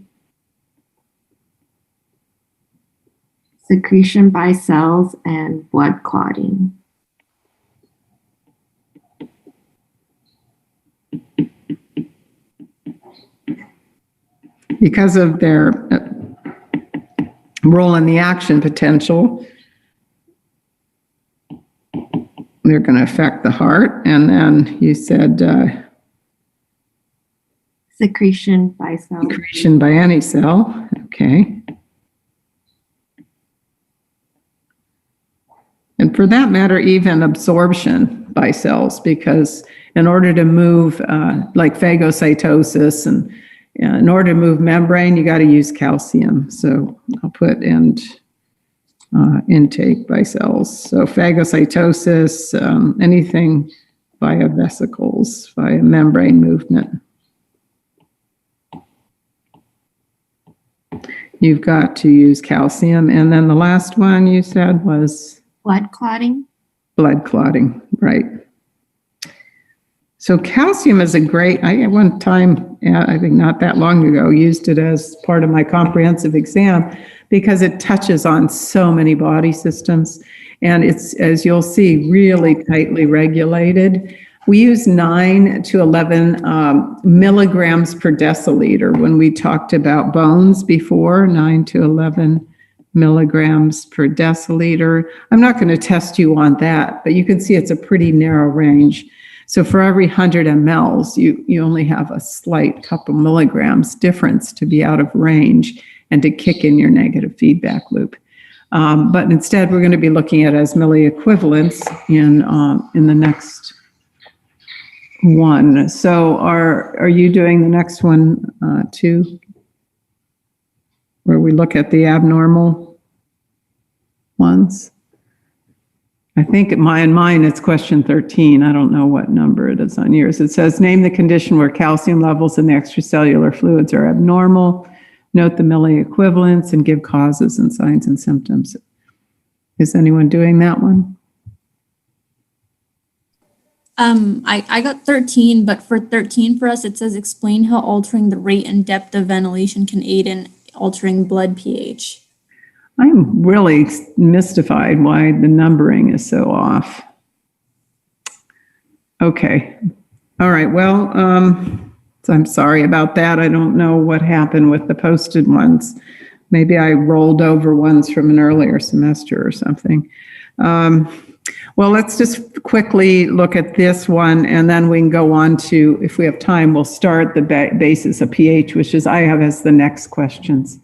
secretion by cells, and blood clotting. Because of their role in the action potential, they're going to affect the heart. And then you said Secretion by cells. secretion by any cell, okay. And for that matter, even absorption by cells, because in order to move, like phagocytosis, and in order to move membrane, you got to use calcium. So I'll put intake by cells. So phagocytosis, anything via vesicles, via membrane movement. You've got to use calcium. And then the last one you said was? Blood clotting. Blood clotting, right. So calcium is a great, I at one time, I think not that long ago, used it as part of my comprehensive exam because it touches on so many body systems. And it's, as you'll see, really tightly regulated. We use 9 to 11 milligrams per deciliter when we talked about bones before, 9 to 11 milligrams per deciliter. I'm not going to test you on that, but you can see it's a pretty narrow range. So for every 100 mLs, you only have a slight couple milligrams difference to be out of range and to kick in your negative feedback loop. But instead, we're going to be looking at as milliequivalents in the next one. So are you doing the next one too? Where we look at the abnormal ones? I think in mine, it's question 13. I don't know what number it is on yours. It says, name the condition where calcium levels in the extracellular fluids are abnormal. Note the milliequivalents and give causes and signs and symptoms. Is anyone doing that one? I got 13, but for 13 for us, it says explain how altering the rate and depth of ventilation can aid in altering blood pH. I'm really mystified why the numbering is so off. Okay. All right. Well, so I'm sorry about that. I don't know what happened with the posted ones. Maybe I rolled over ones from an earlier semester or something. Well, let's just quickly look at this one, and then we can go on to, if we have time, we'll start the basis of pH, which is I have as the next questions.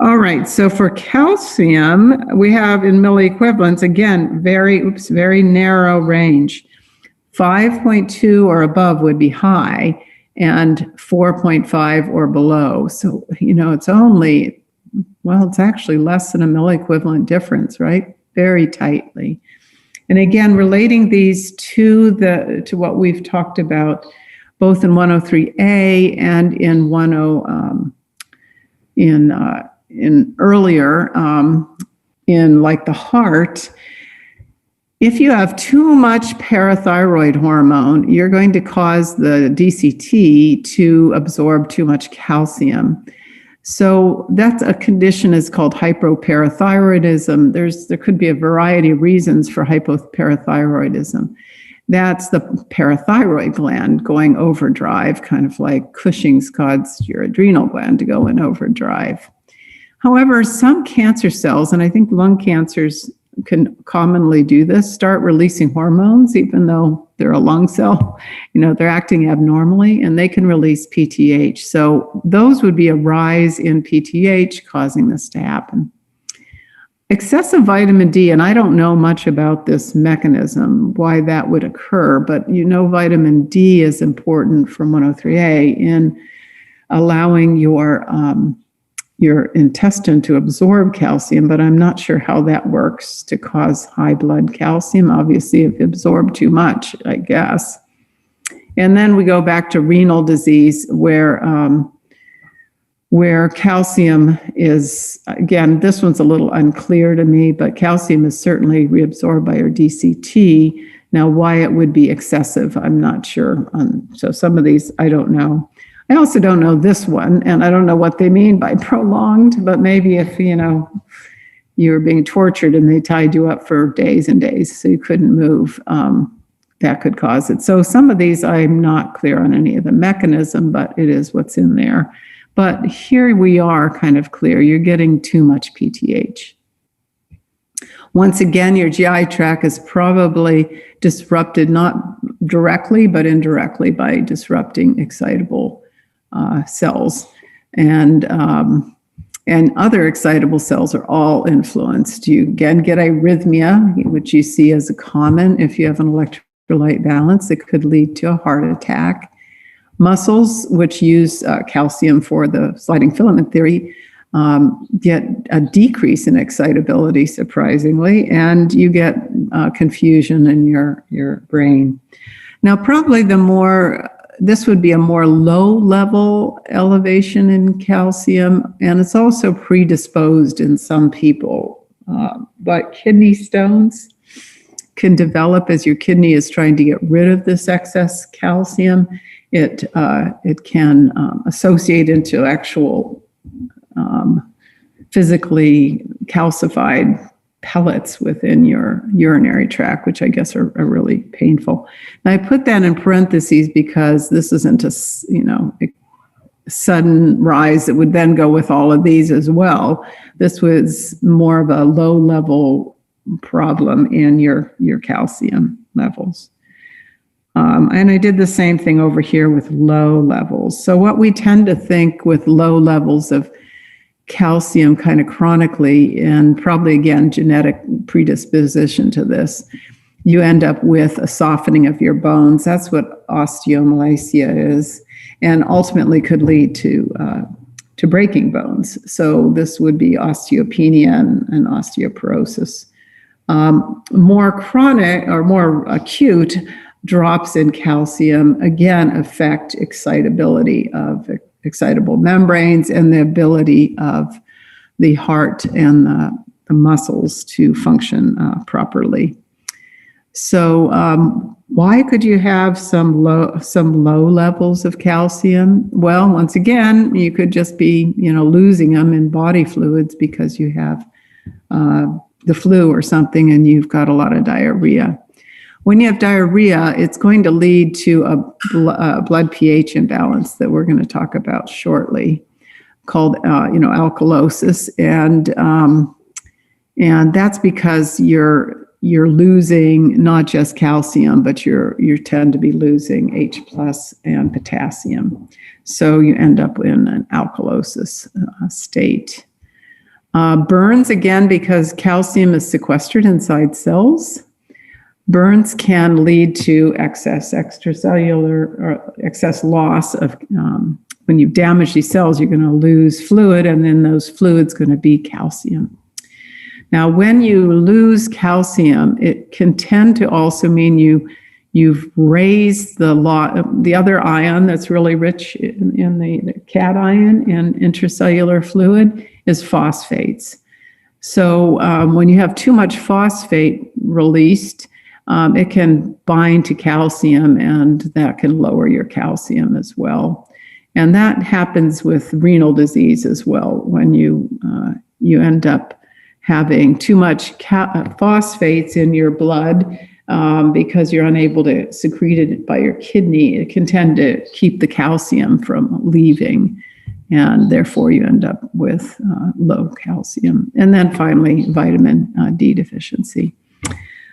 All right, so for calcium, we have in milliequivalents, again, very narrow range. 5.2 or above would be high, and 4.5 or below. So, it's only, well, it's actually less than a milliequivalent difference, right? Very tightly. And again, relating these to what we've talked about, both in 103A and in 10 in earlier in like the heart, if you have too much parathyroid hormone, you're going to cause the DCT to absorb too much calcium. So that's a condition is called hypoparathyroidism. There could be a variety of reasons for hypoparathyroidism. That's the parathyroid gland going overdrive, kind of like Cushing's caused your adrenal gland to go in overdrive. However, some cancer cells, and I think lung cancers can commonly do this, start releasing hormones, even though they're a lung cell, they're acting abnormally, and they can release PTH. So those would be a rise in PTH causing this to happen. Excessive vitamin D, and I don't know much about this mechanism, why that would occur, but vitamin D is important from 103A in allowing your intestine to absorb calcium, but I'm not sure how that works to cause high blood calcium. Obviously, if you absorb too much, I guess. And then we go back to renal disease, where calcium is, again, this one's a little unclear to me, but calcium is certainly reabsorbed by your DCT. Now, why it would be excessive, I'm not sure. So some of these, I don't know. I also don't know this one, and I don't know what they mean by prolonged, but maybe if, you were being tortured and they tied you up for days and days so you couldn't move, that could cause it. So some of these, I'm not clear on any of the mechanism, but it is what's in there. But here we are kind of clear. You're getting too much PTH. Once again, your GI tract is probably disrupted, not directly, but indirectly by disrupting excitable cells. And other excitable cells are all influenced. You again get arrhythmia, which you see as a common if you have an electrolyte balance. It could lead to a heart attack. Muscles, which use calcium for the sliding filament theory, get a decrease in excitability, surprisingly, and you get confusion in your brain. Now, probably this would be a more low-level elevation in calcium, and it's also predisposed in some people. But kidney stones can develop as your kidney is trying to get rid of this excess calcium. It can associate into actual physically calcified pellets within your urinary tract, which I guess are really painful. And I put that in parentheses because this isn't a sudden rise that would then go with all of these as well. This was more of a low-level problem in your calcium levels. And I did the same thing over here with low levels. So what we tend to think with low levels of calcium kind of chronically, and probably again genetic predisposition to this, you end up with a softening of your bones. That's what osteomalacia is, and ultimately could lead to breaking bones. So this would be osteopenia and osteoporosis. More chronic or more acute drops in calcium again affect excitability of excitable membranes and the ability of the heart and the muscles to function properly. So why could you have some low levels of calcium? Well, once again, you could just be losing them in body fluids because you have the flu or something and you've got a lot of diarrhea. When you have diarrhea, it's going to lead to a blood pH imbalance that we're going to talk about shortly, called alkalosis, and that's because you're losing not just calcium, but you tend to be losing H+ and potassium, so you end up in an alkalosis state. Burns, again, because calcium is sequestered inside cells. Burns can lead to extracellular or excess loss of, when you damage these cells, you're going to lose fluid, and then those fluids going to be calcium. Now, when you lose calcium, it can tend to also mean you've raised the other ion that's really rich in the cation in intracellular fluid is phosphates. So when you have too much phosphate released, it can bind to calcium, and that can lower your calcium as well. And that happens with renal disease as well, when you end up having too much phosphates in your blood because you're unable to secrete it by your kidney. It can tend to keep the calcium from leaving. and therefore you end up with low calcium. And then finally, vitamin D deficiency.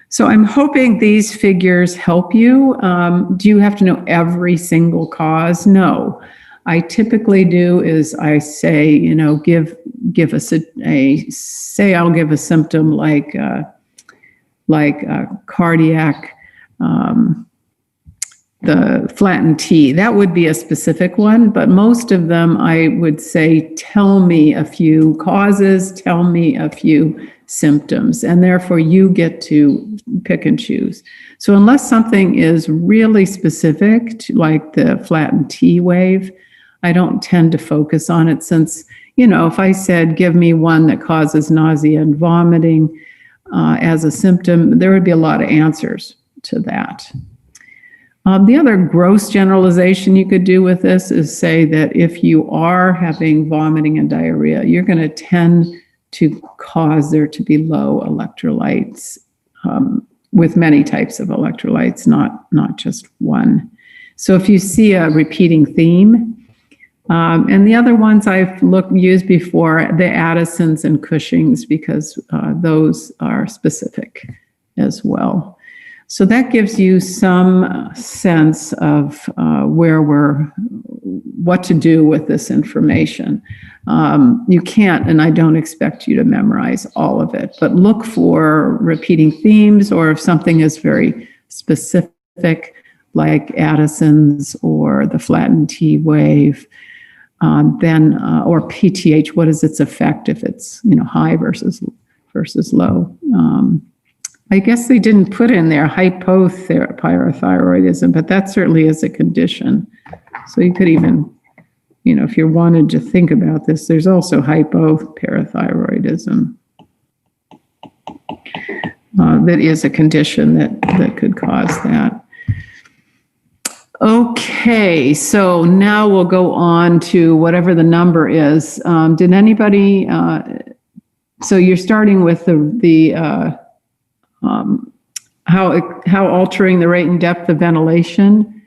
So I'm hoping these figures help you. Do you have to know every single cause? No. I typically do is I say, give us say I'll give a symptom like cardiac, the flattened T. That would be a specific one, but most of them I would say, tell me a few causes, tell me a few symptoms, and therefore you get to pick and choose. So unless something is really specific, like the flattened T wave, I don't tend to focus on it since, if I said, give me one that causes nausea and vomiting as a symptom, there would be a lot of answers to that. The other gross generalization you could do with this is say that if you are having vomiting and diarrhea, you're going to tend to cause there to be low electrolytes with many types of electrolytes, not just one. So if you see a repeating theme, and the other ones I've used before, the Addisons and Cushing's, because those are specific as well. So that gives you some sense of what to do with this information. You can't, and I don't expect you to memorize all of it, but look for repeating themes, or if something is very specific, like Addison's or the flattened T wave, then or PTH, what is its effect if it's high versus low? I guess they didn't put in there hypothyroidism, but that certainly is a condition. So you could even, if you wanted to think about this, there's also hypoparathyroidism. That is a condition that could cause that. Okay, so now we'll go on to whatever the number is. Did anybody, so you're starting with how altering the rate and depth of ventilation.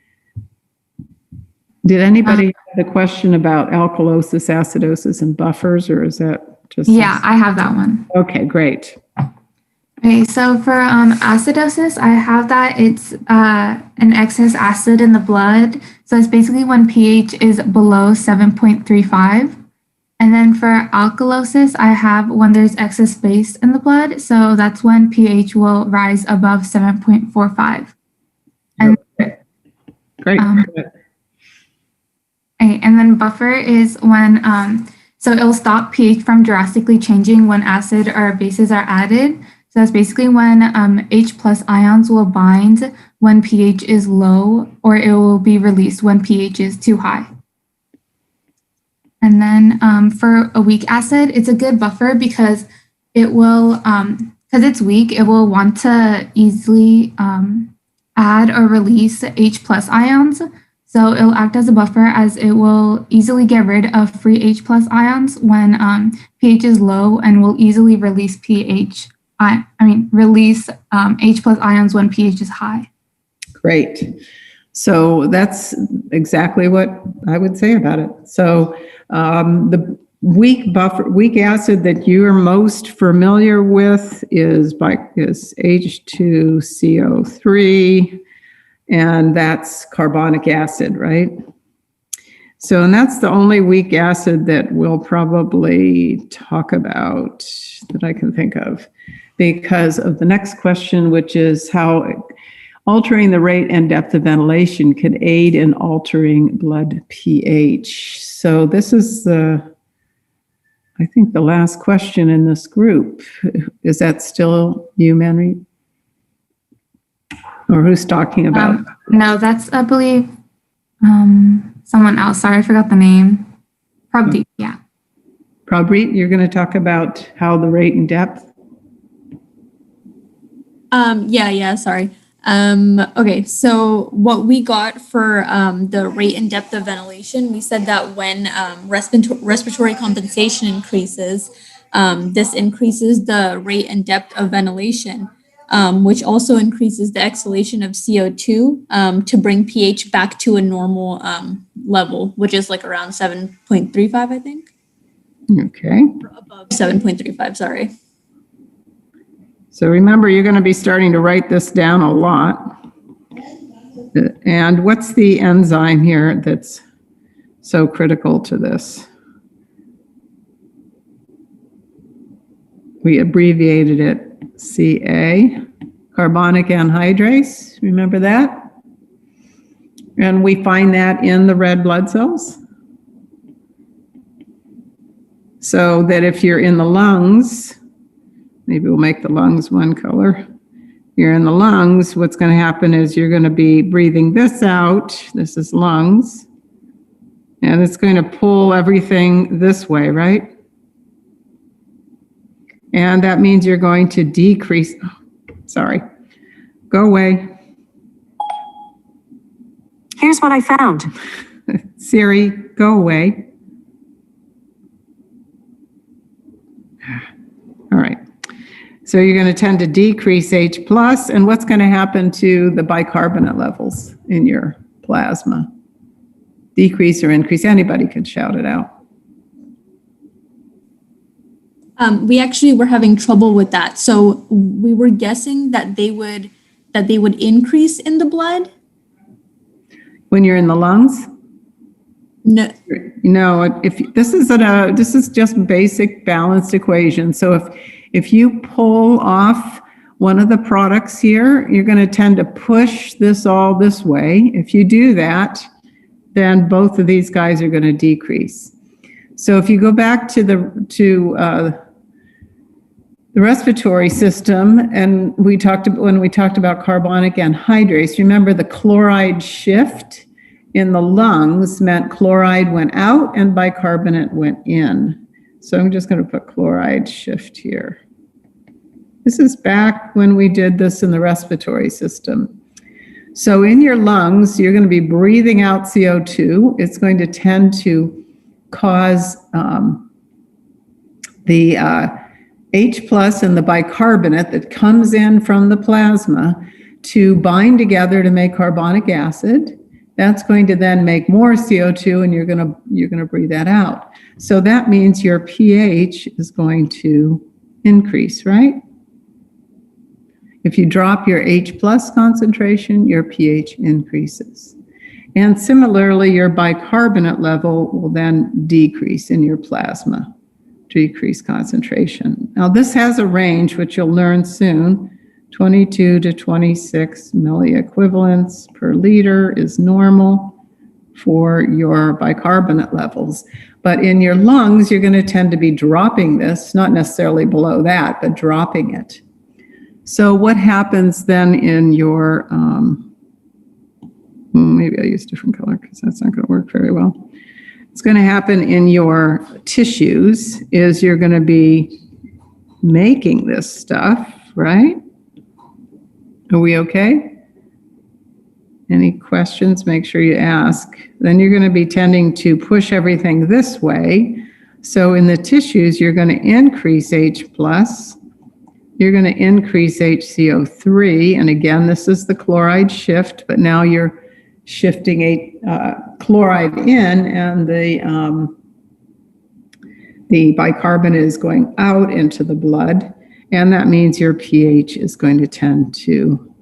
Did anybody have a question about alkalosis, acidosis, and buffers, or is that just? Yeah, I have that one. Okay, great. Okay, so for acidosis, I have that it's an excess acid in the blood. So it's basically when pH is below 7.35. And then for alkalosis, I have when there's excess base in the blood. So that's when pH will rise above 7.45. And Great. and then buffer is when, so it'll stop pH from drastically changing when acid or bases are added. So that's basically when H plus ions will bind when pH is low, or it will be released when pH is too high. And then for a weak acid, it's a good buffer because it will, because it's weak, it will want to easily add or release H plus ions. So it'll act as a buffer as it will easily get rid of free H plus ions when pH is low, and will easily release release H plus ions when pH is high. Great. So that's exactly what I would say about it. So the weak acid that you're most familiar with is H2CO3, and that's carbonic acid, right? So, and that's the only weak acid that we'll probably talk about that I can think of, because of the next question, which is how altering the rate and depth of ventilation can aid in altering blood pH. So this is I think the last question in this group. Is that still you, Manri? Or who's talking about? No, that's, I believe, someone else. Sorry, I forgot the name. Probably, yeah. Prabrit, you're going to talk about how the rate and depth? Sorry. Okay, so what we got for the rate and depth of ventilation, we said that when respiratory compensation increases, this increases the rate and depth of ventilation. which also increases the exhalation of CO2 to bring pH back to a normal level, which is like around 7.35, I think. Okay. Above 7.35, sorry. So remember, you're going to be starting to write this down a lot. And what's the enzyme here that's so critical to this? We abbreviated it CA, carbonic anhydrase. Remember that? And we find that in the red blood cells. So that if you're in the lungs, maybe we'll make the lungs one color. You're in the lungs, what's going to happen is you're going to be breathing this out. This is lungs. And it's going to pull everything this way, right? And that means you're going to decrease, sorry, go away. Here's what I found. Siri, go away. All right. So you're going to tend to decrease H+, and what's going to happen to the bicarbonate levels in your plasma? Decrease or increase? Anybody can shout it out. We actually were having trouble with that. So we were guessing that they would increase in the blood. When you're in the lungs? No. No, if this is just basic balanced equation. So if you pull off one of the products here, you're going to tend to push this all this way. If you do that, then both of these guys are going to decrease. So if you go back to the respiratory system, and when we talked about carbonic anhydrase, remember the chloride shift in the lungs meant chloride went out and bicarbonate went in. So I'm just going to put chloride shift here. This is back when we did this in the respiratory system. So in your lungs, you're going to be breathing out CO2. It's going to tend to cause the H plus and the bicarbonate that comes in from the plasma to bind together to make carbonic acid. That's going to then make more CO2, and you're going to breathe that out. So that means your pH is going to increase, right? If you drop your H plus concentration, your pH increases. And similarly, your bicarbonate level will then decrease in your plasma, decrease concentration. Now this has a range, which you'll learn soon. 22 to 26 milliequivalents per liter is normal for your bicarbonate levels. But in your lungs, you're going to tend to be dropping this, not necessarily below that, but dropping it. So what happens then in your, maybe I'll use a different color because that's not going to work very well. It's going to happen in your tissues is you're going to be making this stuff, right? Are we okay? Any questions? Make sure you ask. Then you're going to be tending to push everything this way. So in the tissues, you're going to increase H+. You're going to increase HCO3. And again, this is the chloride shift, but now you're shifting chloride in, and the bicarbonate is going out into the blood. And that means your pH is going to tend to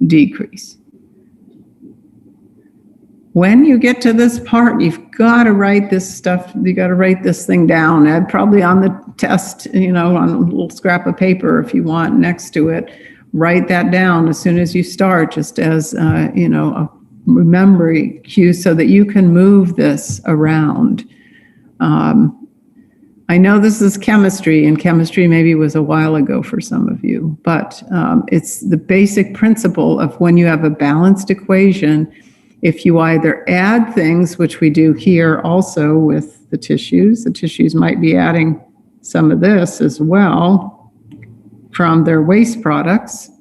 decrease. When you get to this part, you've got to write this stuff, you got to write this thing down, and probably on the test, on a little scrap of paper if you want next to it. Write that down as soon as you start, just as, a memory cue so that you can move this around. I know this is chemistry, and chemistry maybe was a while ago for some of you, but it's the basic principle of when you have a balanced equation, if you either add things, which we do here also with the tissues might be adding some of this as well from their waste products,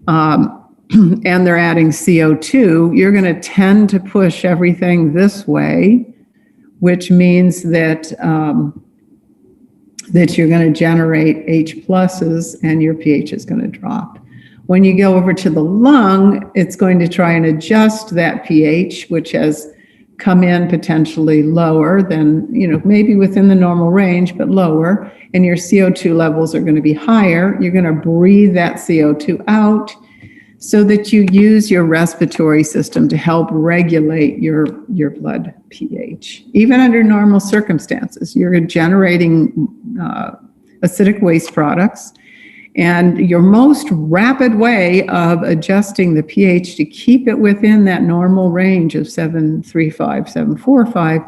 and they're adding CO2, you're going to tend to push everything this way, which means that that you're going to generate H pluses and your pH is going to drop. When you go over to the lung, it's going to try and adjust that pH, which has come in potentially lower than, maybe within the normal range, but lower, and your CO2 levels are going to be higher. You're going to breathe that CO2 out so that you use your respiratory system to help regulate your blood pH. Even under normal circumstances, you're generating acidic waste products. And your most rapid way of adjusting the pH to keep it within that normal range of 735, 745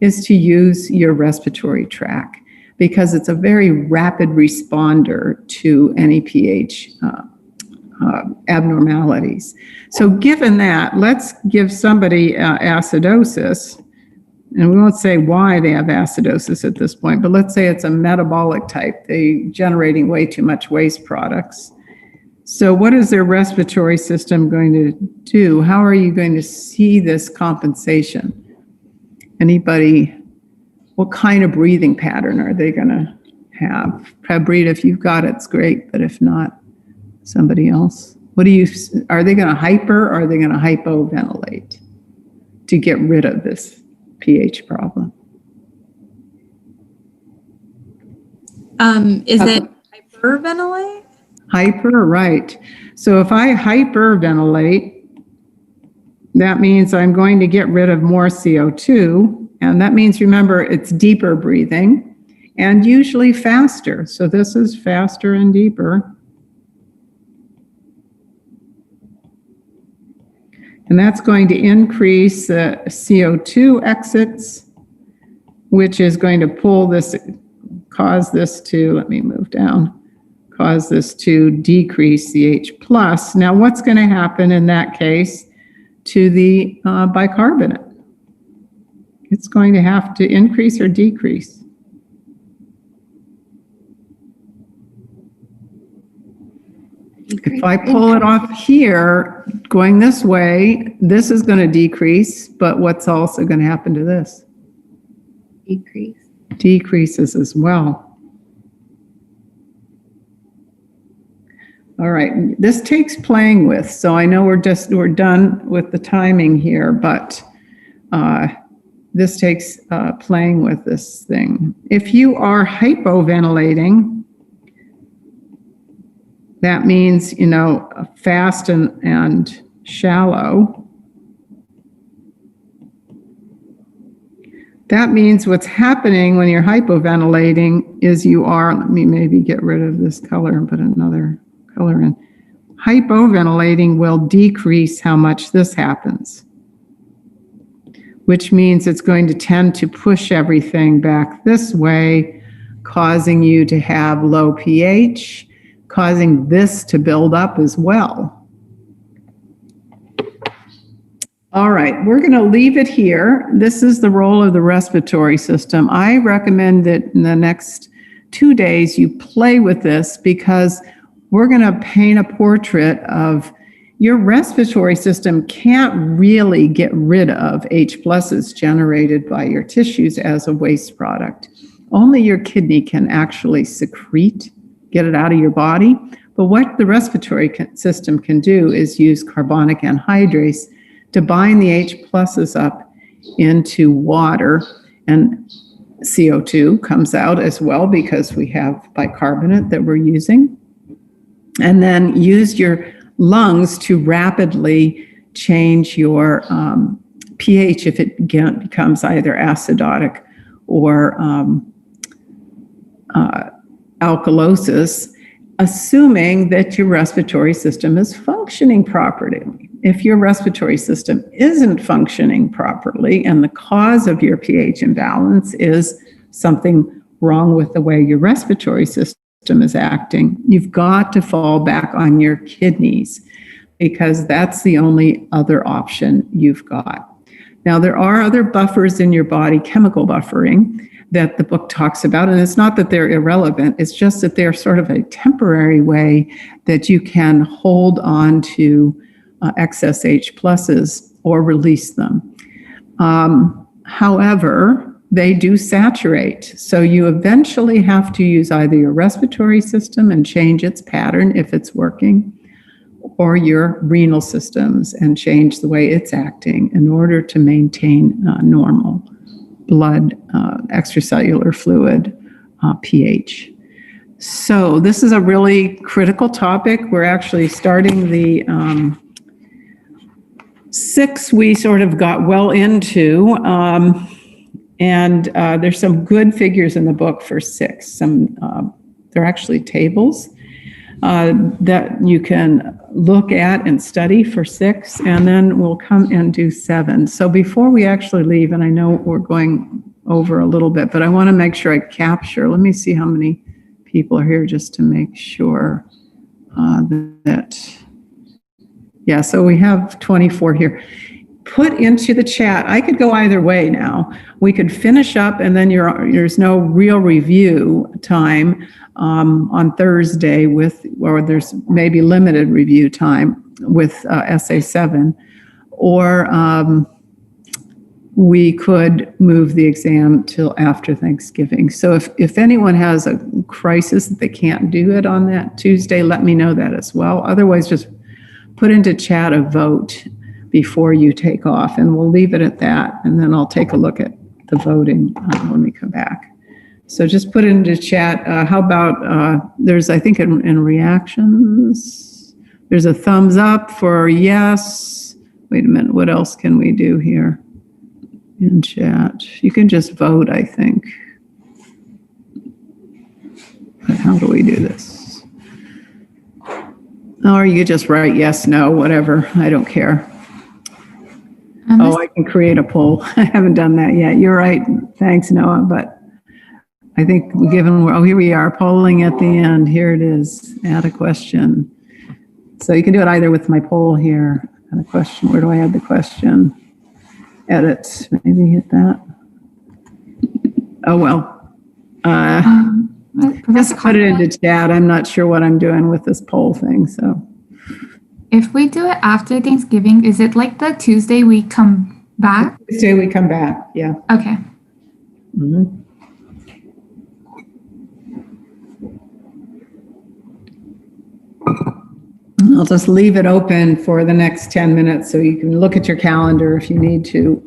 is to use your respiratory tract, because it's a very rapid responder to any pH abnormalities. So given that, let's give somebody acidosis, and we won't say why they have acidosis at this point, but let's say it's a metabolic type. They're generating way too much waste products. So what is their respiratory system going to do? How are you going to see this compensation? Anybody, what kind of breathing pattern are they going to have? Prabrita, if you've got it, it's great, but if not, somebody else. Are they going to hyper or are they going to hypoventilate to get rid of this pH problem? Is it hyperventilate? Hyper, right. So if I hyperventilate, that means I'm going to get rid of more CO2. And that means, remember, it's deeper breathing and usually faster. So this is faster and deeper. And that's going to increase the CO2 exits, which is going to cause this to decrease the H+. Now, what's going to happen in that case to the bicarbonate? It's going to have to increase or decrease. If I pull it off here, going this way, this is going to decrease, but what's also going to happen to this? Decrease. Decreases as well. All right, this takes playing with, so I know we're done with the timing here, but this takes playing with this thing. If you are hypoventilating, that means, fast and shallow. That means what's happening when you're hypoventilating is let me maybe get rid of this color and put another color in. Hypoventilating will decrease how much this happens, which means it's going to tend to push everything back this way, causing you to have low pH, causing this to build up as well. All right, we're going to leave it here. This is the role of the respiratory system. I recommend that in the next 2 days you play with this, because we're going to paint a portrait of your respiratory system can't really get rid of H pluses generated by your tissues as a waste product. Only your kidney can actually secrete, get it out of your body. But what the respiratory system can do is use carbonic anhydrase to bind the H pluses up into water, and CO2 comes out as well because we have bicarbonate that we're using. And then use your lungs to rapidly change your pH if it becomes either acidotic or alkalosis, assuming that your respiratory system is functioning properly. If your respiratory system isn't functioning properly and the cause of your pH imbalance is something wrong with the way your respiratory system is acting, you've got to fall back on your kidneys, because that's the only other option you've got. Now, there are other buffers in your body, chemical buffering, that the book talks about, and it's not that they're irrelevant, it's just that they're sort of a temporary way that you can hold on to excess H pluses or release them. However, they do saturate, so you eventually have to use either your respiratory system and change its pattern if it's working, or your renal systems and change the way it's acting in order to maintain normal blood, extracellular fluid, pH. So this is a really critical topic. We're actually starting the 6 we sort of got well into, and there's some good figures in the book for 6. They're actually tables that you can look at and study for 6, and then we'll come and do 7. So before we actually leave, and I know we're going over a little bit, but I want to make sure I capture, let me see how many people are here just to make sure yeah, so we have 24 here. Put into the chat, I could go either way now. We could finish up and then there's no real review time on Thursday or there's maybe limited review time with Essay 7, or we could move the exam till after Thanksgiving. So if anyone has a crisis that they can't do it on that Tuesday, let me know that as well. Otherwise, just put into chat a vote before you take off, and we'll leave it at that, and then I'll take a look at the voting when we come back. So just put it into chat. How about, there's, I think in reactions, there's a thumbs up for yes. Wait a minute, what else can we do here in chat? You can just vote, I think. But how do we do this? Or you just write yes, no, whatever. I don't care. I can create a poll. I haven't done that yet. You're right. Thanks, Noah. But I think here we are, polling at the end. Here it is. Add a question. So you can do it either with my poll here. Add a question. Where do I add the question? Edit. Maybe hit that. Oh, well. Just put it into chat. I'm not sure what I'm doing with this poll thing, so. If we do it after Thanksgiving, is it like the Tuesday we come back? Tuesday we come back, yeah. Okay. Mhm. I'll just leave it open for the next 10 minutes so you can look at your calendar if you need to.